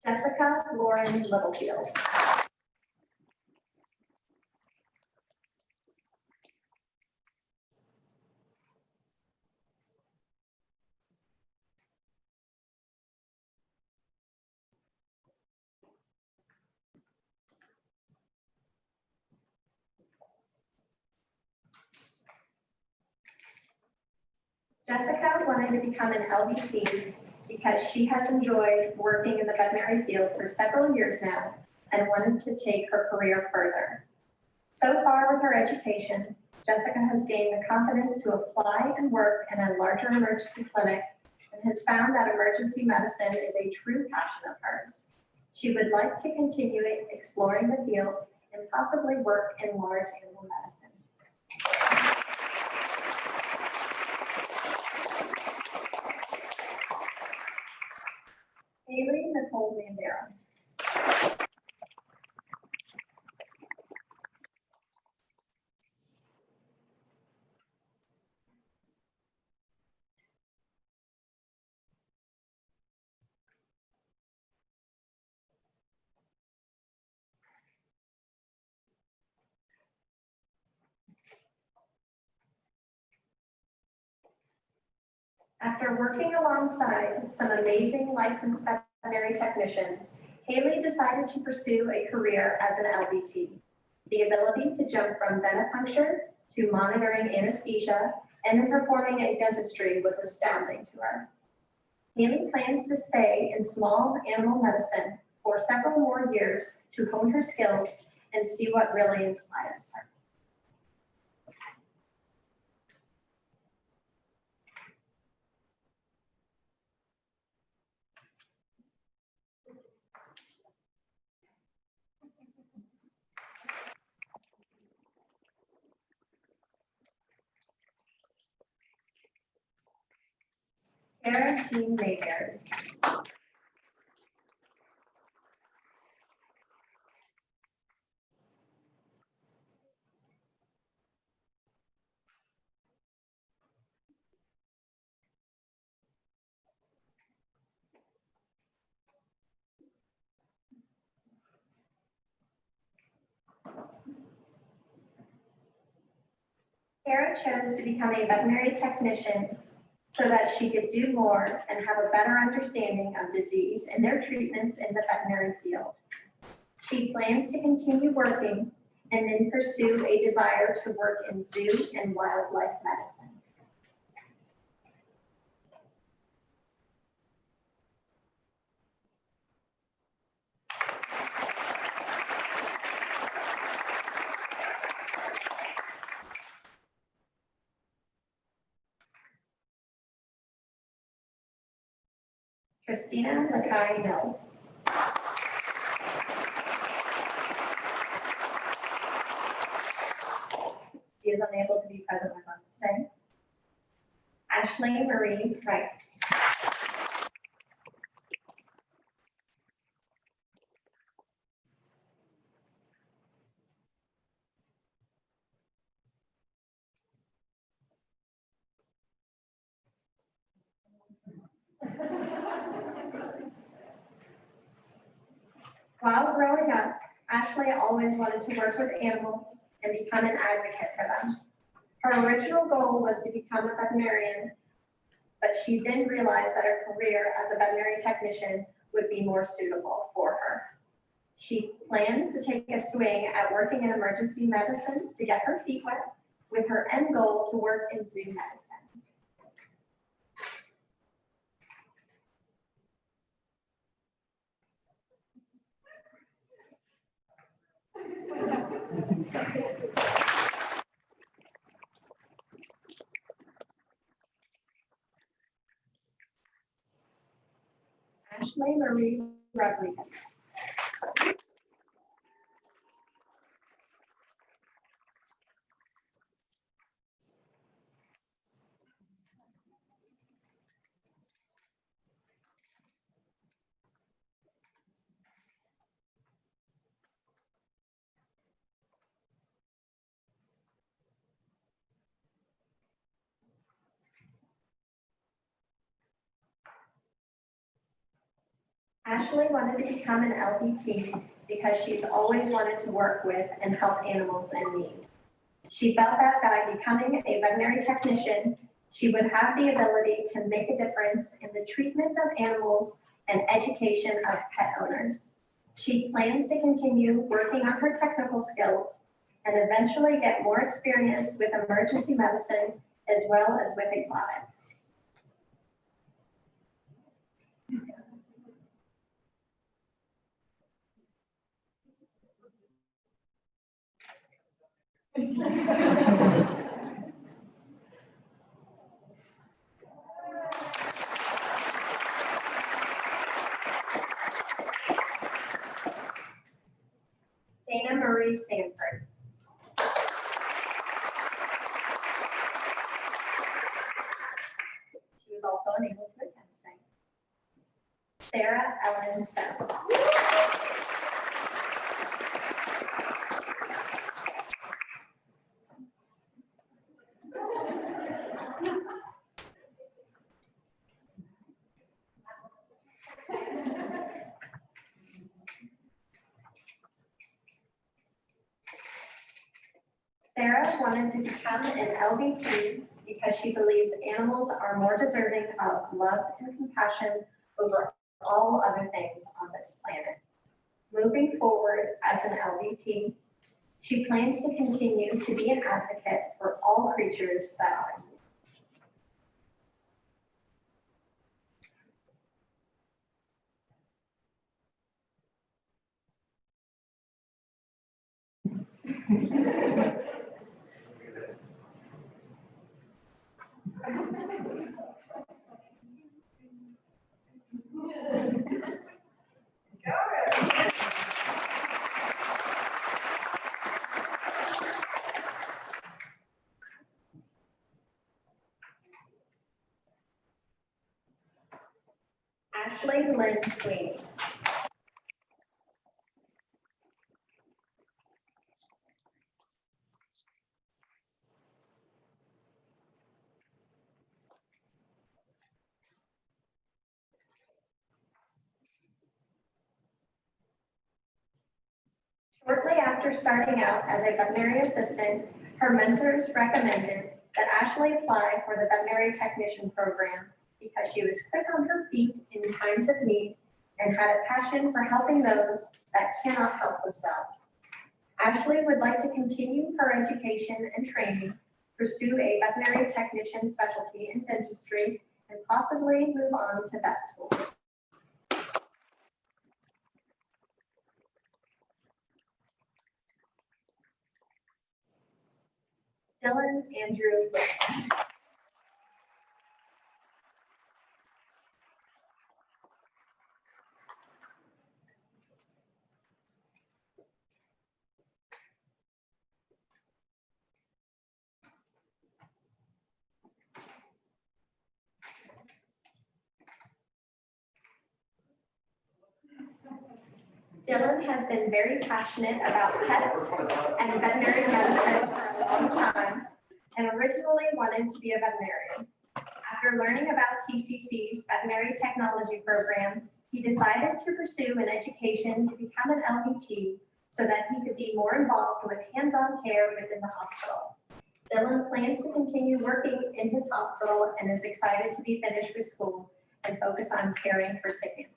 Jessica Lauren Littlefield. Jessica wanted to become an LVT because she has enjoyed working in the veterinary field for several years now and wanted to take her career further. So far with her education, Jessica has gained the confidence to apply and work in a larger emergency clinic and has found that emergency medicine is a true passion of hers. She would like to continue exploring the field and possibly work in large animal medicine. Haley Nicole Mandera. After working alongside some amazing licensed veterinary technicians, Haley decided to pursue a career as an LVT. The ability to jump from venipuncture to monitoring anesthesia and then performing a dentistry was astounding to her. Haley plans to stay in small animal medicine for several more years to hone her skills and see what really inspires her. Sarah Jean Mayberry. Sarah chose to become a veterinary technician so that she could do more and have a better understanding of disease and their treatments in the veterinary field. She plans to continue working and then pursue a desire to work in zoo and wildlife medicine. Christina Lakai Mills. She is unable to be present with us today. Ashley Marie Wright. While growing up, Ashley always wanted to work with animals and become an advocate for them. Her original goal was to become a veterinarian, but she then realized that her career as a veterinary technician would be more suitable for her. She plans to take a swing at working in emergency medicine to get her feet wet, with her end goal to work in zoo medicine. Ashley Marie Rodriguez. Ashley wanted to become an LVT because she's always wanted to work with and help animals in need. She felt that by becoming a veterinary technician, she would have the ability to make a difference in the treatment of animals and education of pet owners. She plans to continue working on her technical skills and eventually get more experience with emergency medicine as well as with exotics. Dana Marie Sanford. She was also unable to attend tonight. Sarah Ellen Stone. Sarah wanted to become an LVT because she believes animals are more deserving of love and compassion over all other things on this planet. Moving forward as an LVT, she plans to continue to be an advocate for all creatures that are. Ashley Lynn Sweeney. Shortly after starting out as a veterinary assistant, her mentors recommended that Ashley apply for the veterinary technician program because she was quick on her feet in times of need and had a passion for helping those that cannot help themselves. Ashley would like to continue her education and training, pursue a veterinary technician specialty in dentistry, and possibly move on to vet school. Dylan Andrew Wilson. Dylan has been very passionate about pets and veterinary medicine for a long time and originally wanted to be a veterinarian. After learning about TCC's veterinary technology program, he decided to pursue an education to become an LVT so that he could be more involved with hands-on care within the hospital. Dylan plans to continue working in his hospital and is excited to be finished with school and focus on caring for sick animals.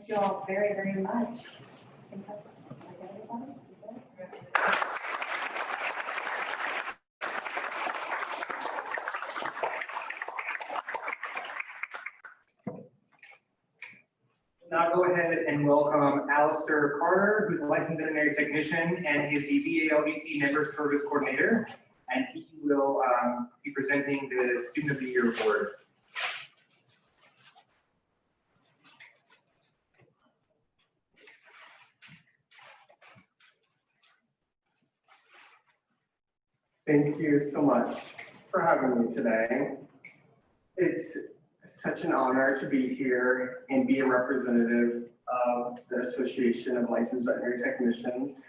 Thank you all very, very much. I think that's everybody. Now go ahead and welcome Alistair Carter, who's a licensed veterinary technician and is the VALVT Member Service Coordinator. And he will be presenting the Student of the Year Award. Thank you so much for having me today. It's such an honor to be here and be a representative of the Association of Licensed Veterinary Technicians.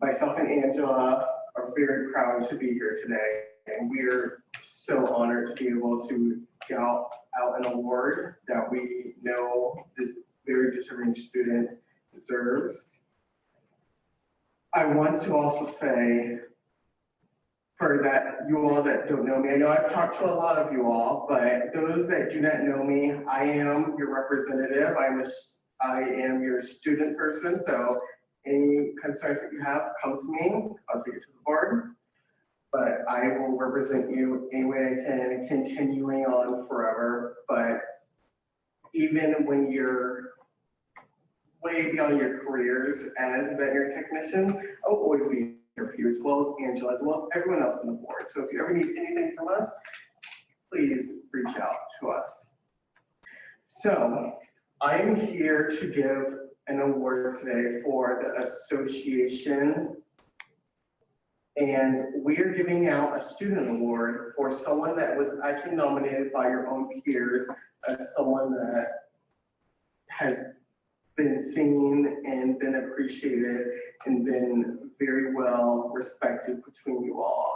Myself and Angela are very proud to be here today, and we're so honored to be able to give out an award that we know this very deserving student deserves. I want to also say, for that, you all that don't know me, I know I've talked to a lot of you all, but those that do not know me, I am your representative. I am your student person, so any concerns that you have, come to me. I'll take it to the board. But I will represent you any way I can, continuing on forever. But even when you're way beyond your careers as a veterinary technician, I'll always be here for you, as well as Angela, as well as everyone else on the board. So if you ever need anything from us, please reach out to us. So I'm here to give an award today for the association. And we are giving out a student award for someone that was actually nominated by your own peers as someone that has been seen and been appreciated and been very well respected between you all.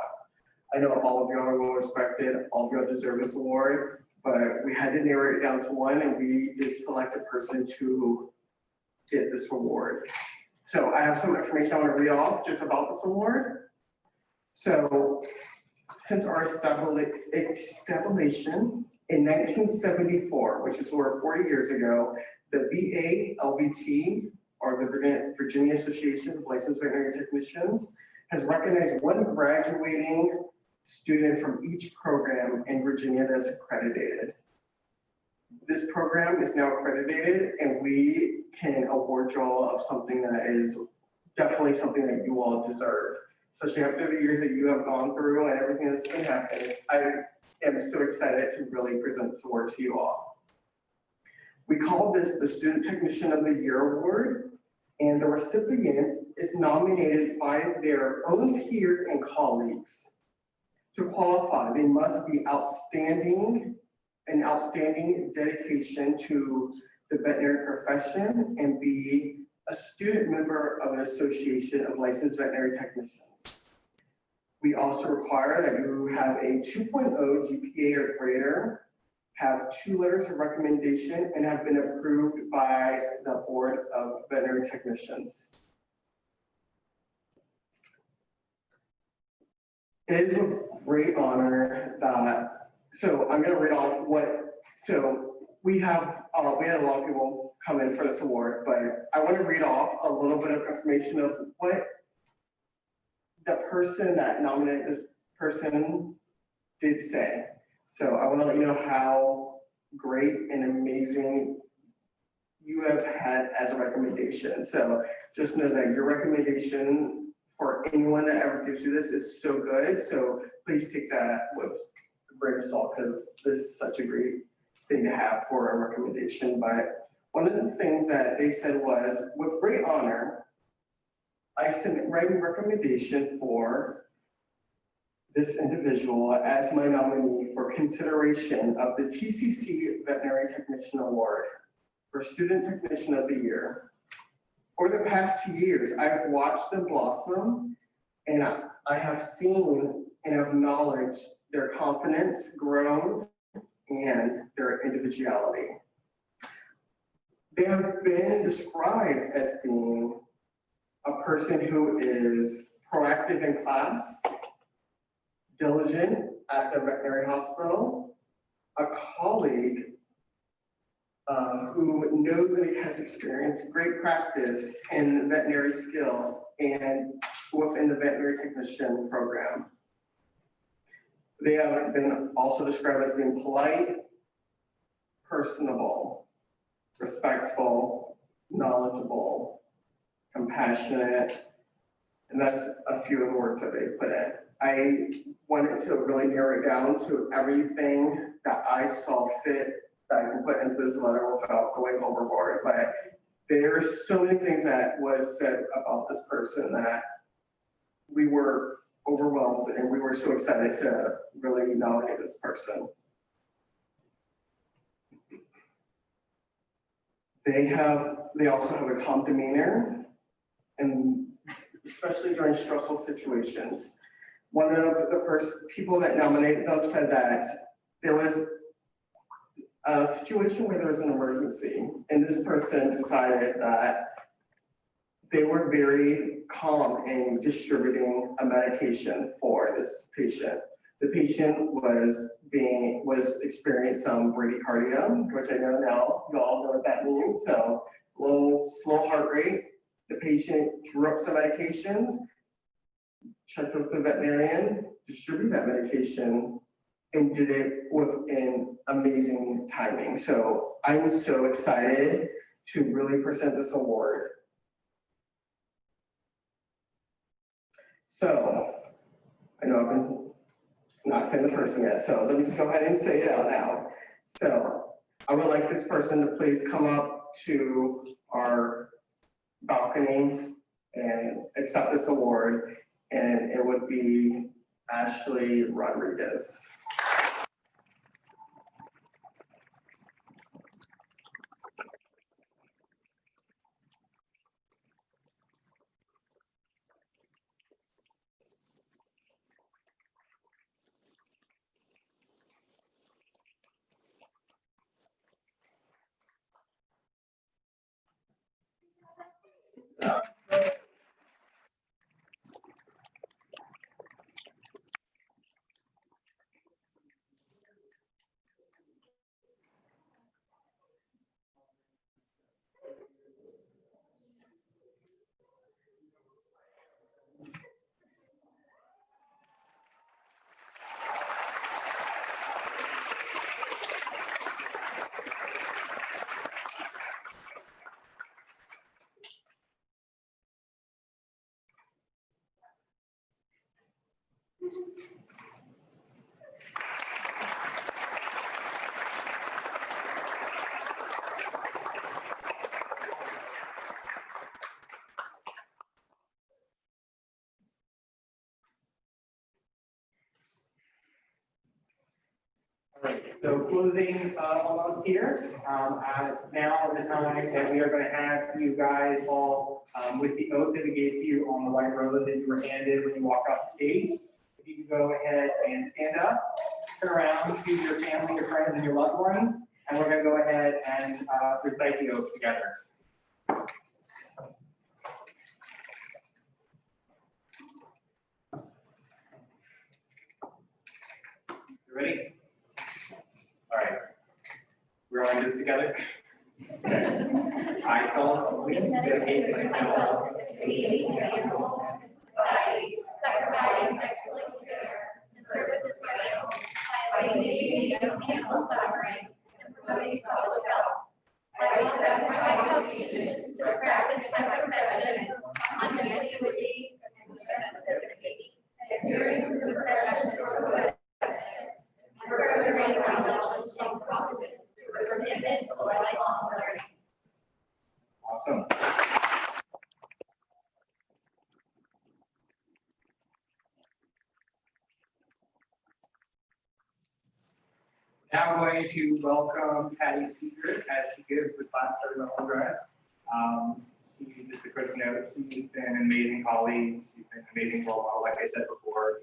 I know all of y'all are well respected, all of y'all deserve this award, but we had to narrow it down to one, and we did select a person to get this award. So I have some information I want to read off just about this award. So since our establishment in 1974, which is over 40 years ago, the VA-LVT, or the Virginia Association of Licensed Veterinary Technicians, has recognized one graduating student from each program in Virginia that's accredited. This program is now accredited, and we can award you all of something that is definitely something that you all deserve. Especially after the years that you have gone through and everything that's been happening, I am so excited to really present this award to you all. We call this the Student Technician of the Year Award, and the recipient is nominated by their own peers and colleagues. To qualify, they must be outstanding dedication to the veterinary profession and be a student member of an association of licensed veterinary technicians. We also require that you have a 2.0 GPA or greater, have 2 letters of recommendation, and have been approved by the Board of Veterinary Technicians. It is a great honor that, so I'm gonna read off we had a lot of people come in for this award, but I want to read off a little bit of information of what the person that nominated this person did say. So I want to let you know how great and amazing you have had as a recommendation. So just know that your recommendation for anyone that ever gives you this is so good. So please take that with a grain of salt, because this is such a great thing to have for a recommendation. But one of the things that they said was, with great honor, I submit writing recommendation for this individual as my nominee for consideration of the TCC Veterinary Technician Award for Student Technician of the Year. Over the past 2 years, I've watched them blossom, and I have seen and have acknowledged their confidence grown and their individuality. They have been described as being a person who is proactive in class, diligent at the veterinary hospital, a colleague who knows that he has experienced great practice in veterinary skills and within the veterinary technician program. They have been also described as being polite, personable, respectful, knowledgeable, compassionate, and that's a few of the words that they put in. I wanted to really narrow it down to everything that I saw fit that I can put into this letter without going overboard, but there are so many things that was said about this person that we were overwhelmed, and we were so excited to really nominate this person. They also have a calm demeanor, and especially during stressful situations. One of the people that nominated them said that there was a situation where there was an emergency, and this person decided that they were very calm in distributing a medication for this patient. The patient was experiencing some bradycardia, which I know now you all know what that means. So low, slow heart rate. The patient drew up some medications, checked with the veterinarian, distributed that medication, and did it within amazing timing. So I was so excited to really present this award. So I know I've been not saying the person yet, so let me just go ahead and say it out now. So I would like this person to please come up to our balcony and accept this award, and it would be Ashley Rodriguez. So closing almost here, as now the time that we are going to have you guys all with the oath that we gave to you on the white rose that you were handed when you walked off the stage. If you can go ahead and stand up, turn around to your family, your friends, and your loved ones, and we're going to go ahead and recite the oath together. You ready? All right, we're all gonna do this together. Okay. I solemnly dedicate myself to the animal society that provide excellent care and services for animals by maintaining animal suffering and promoting public health. I accept my contributions to practice my profession on sensitivity and sensitivity, adhering to the profession's requirements, and furthering my knowledge and practice through commitment to lifelong learning. Awesome. Now we're going to welcome Patty Speaker as she gives the class farewell address. Just a quick note, she's been an amazing colleague. She's been an amazing role model, like I said before.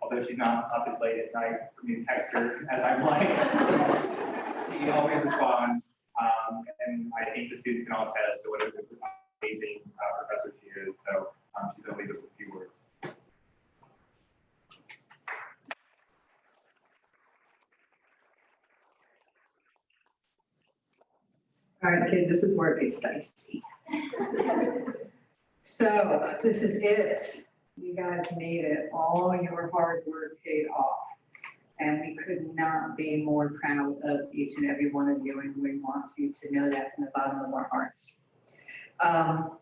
Although she's not up as late at night for me to text her as I'm like, she always responds. And I think the students can all attest to what an amazing professor she is. So she's going to leave us with a few words. All right, kids, this is where it gets dicey. So this is it. You guys made it. All your hard work paid off. And we could not be more proud of each and every one of you, and we want you to know that from the bottom of our hearts. I'll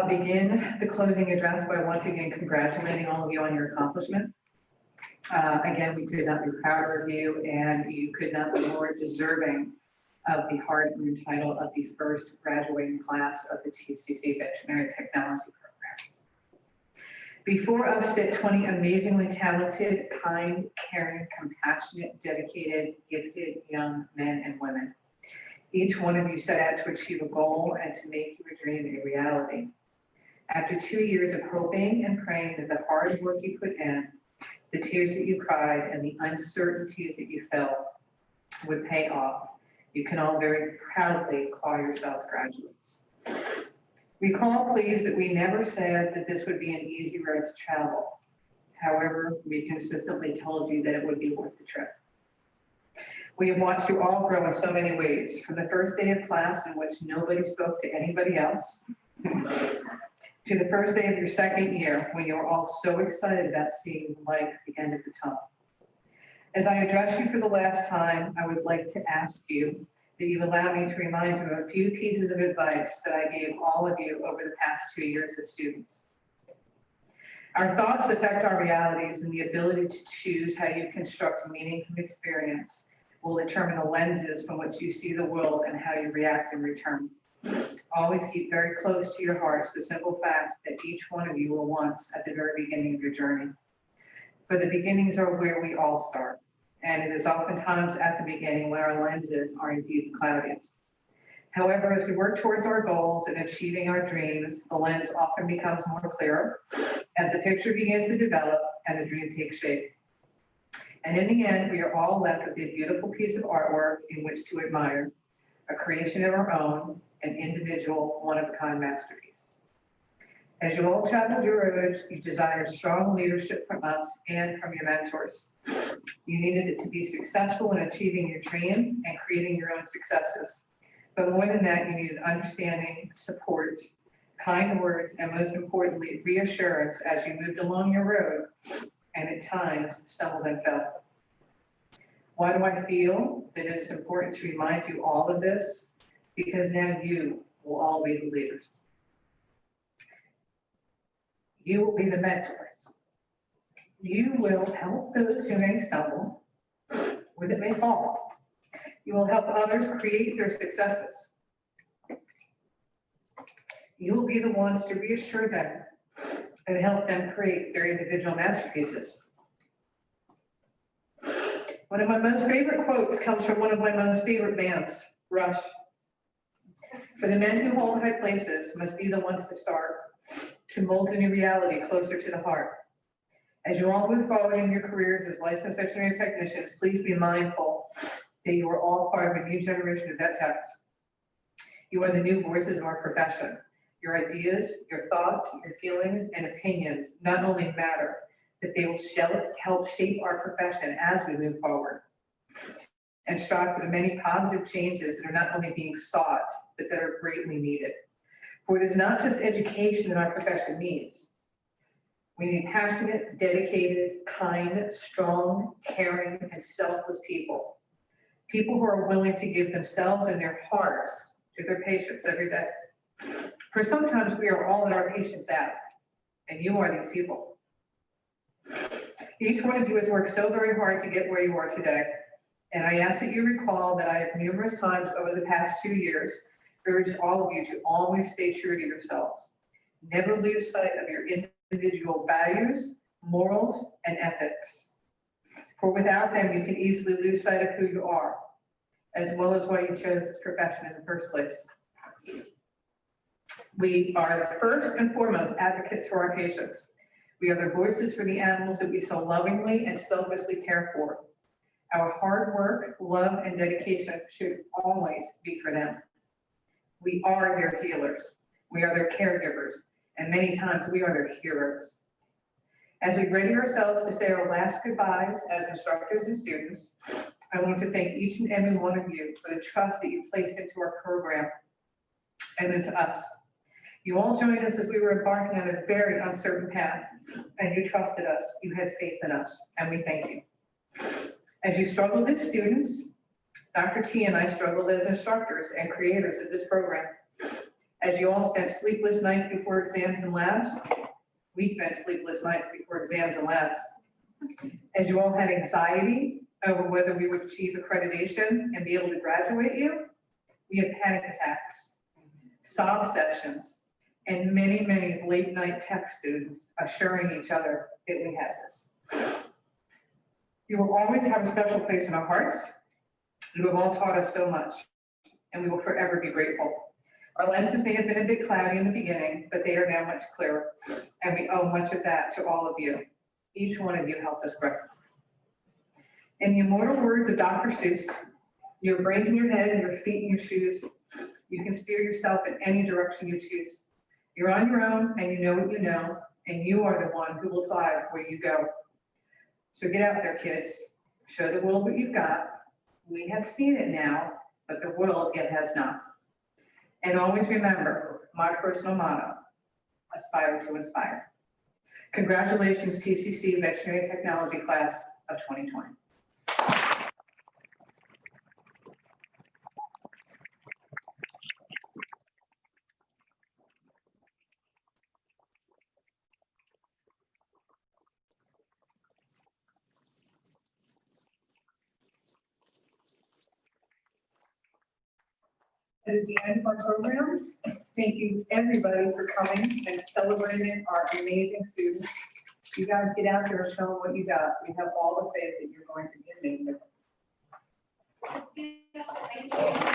begin the closing address by once again congratulating all of you on your accomplishment. Again, we could not be prouder of you, and you could not be more deserving of the hard-earned title of the first graduating class of the TCC Veterinary Technology Program. Before us sit 20 amazingly talented, kind, caring, compassionate, dedicated, gifted young men and women. Each one of you set out to achieve a goal and to make your dream a reality. After 2 years of hoping and praying that the hard work you put in, the tears that you cried, and the uncertainties that you felt would pay off, you can all very proudly call yourselves graduates. Recall, please, that we never said that this would be an easy road to travel. However, we consistently told you that it would be worth the trip. We have watched you all grow in so many ways, from the first day of class in which nobody spoke to anybody else, to the first day of your second year when you were all so excited about seeing the light at the end of the tunnel. As I address you for the last time, I would like to ask you that you allow me to remind you of a few pieces of advice that I gave all of you over the past 2 years as students. Our thoughts affect our realities, and the ability to choose how you construct meaning from experience will determine the lenses from which you see the world and how you react in return. Always keep very close to your hearts the simple fact that each one of you were once at the very beginning of your journey. For the beginnings are where we all start, and it is oftentimes at the beginning when our lenses are indeed the cloudiest. However, as we work towards our goals and achieving our dreams, the lens often becomes more clearer as the picture begins to develop and the dream takes shape. And in the end, we are all left with a beautiful piece of artwork in which to admire, a creation of our own, an individual, one-of-a-kind masterpiece. As you all traveled your roads, you desired strong leadership from us and from your mentors. You needed it to be successful in achieving your dream and creating your own successes. But more than that, you needed understanding, support, kind words, and most importantly, reassurance as you moved along your road and at times stumbled and fell. Why do I feel that it is important to remind you all of this? Because now you will all be the leaders. You will be the mentors. You will help those who may stumble or that may fall. You will help others create their successes. You will be the ones to reassure them and help them create their individual masterpieces. One of my most favorite quotes comes from one of my most favorite bands, Rush. For the men who hold high places must be the ones to start, to mold a new reality closer to the heart. As you all move forward in your careers as licensed veterinary technicians, please be mindful that you are all part of a new generation of vet techs. You are the new voices of our profession. Your ideas, your thoughts, your feelings, and opinions not only matter, but they will help shape our profession as we move forward and strive for the many positive changes that are not only being sought, but that are greatly needed. For it is not just education that our profession needs. We need passionate, dedicated, kind, strong, caring, and selfless people. People who are willing to give themselves and their hearts to their patients every day. For sometimes we are all that our patients have, and you are these people. Each one of you has worked so very hard to get where you are today. And I ask that you recall that I have numerous times over the past 2 years urged all of you to always stay true to yourselves. Never lose sight of your individual values, morals, and ethics. For without them, you can easily lose sight of who you are, as well as why you chose this profession in the first place. We are first and foremost advocates for our patients. We are the voices for the animals that we so lovingly and selflessly care for. Our hard work, love, and dedication should always be for them. We are their healers. We are their caregivers. And many times we are their heroes. As we ready ourselves to say our last goodbyes as instructors and students, I want to thank each and every one of you for the trust that you placed into our program and into us. You all joined us as we were embarking on a very uncertain path, and you trusted us. You had faith in us, and we thank you. As you struggled as students, Dr. T and I struggled as instructors and creators of this program. As you all spent sleepless nights before exams and labs, we spent sleepless nights before exams and labs. As you all had anxiety over whether we would achieve accreditation and be able to graduate you, we had panic attacks, sob sessions, and many, many late night text students assuring each other that we had this. You will always have a special place in our hearts. You have all taught us so much, and we will forever be grateful. Our lenses may have been a bit cloudy in the beginning, but they are now much clearer, and we owe much of that to all of you. Each one of you helped us grow. In the immortal words of Dr. Seuss, your brains in your head and your feet in your shoes, you can steer yourself in any direction you choose. You're on your own and you know what you know, and you are the one who will decide where you go. So get out there, kids. Show the world what you've got. We have seen it now, but the world yet has not. And always remember my personal motto, aspire to inspire. Congratulations, TCC Veterinary Technology Class of 2020. That is the end of our program. Thank you, everybody, for coming and celebrating our amazing students. You guys get out there and show them what you got. We have all the faith that you're going to be amazing. Thank you.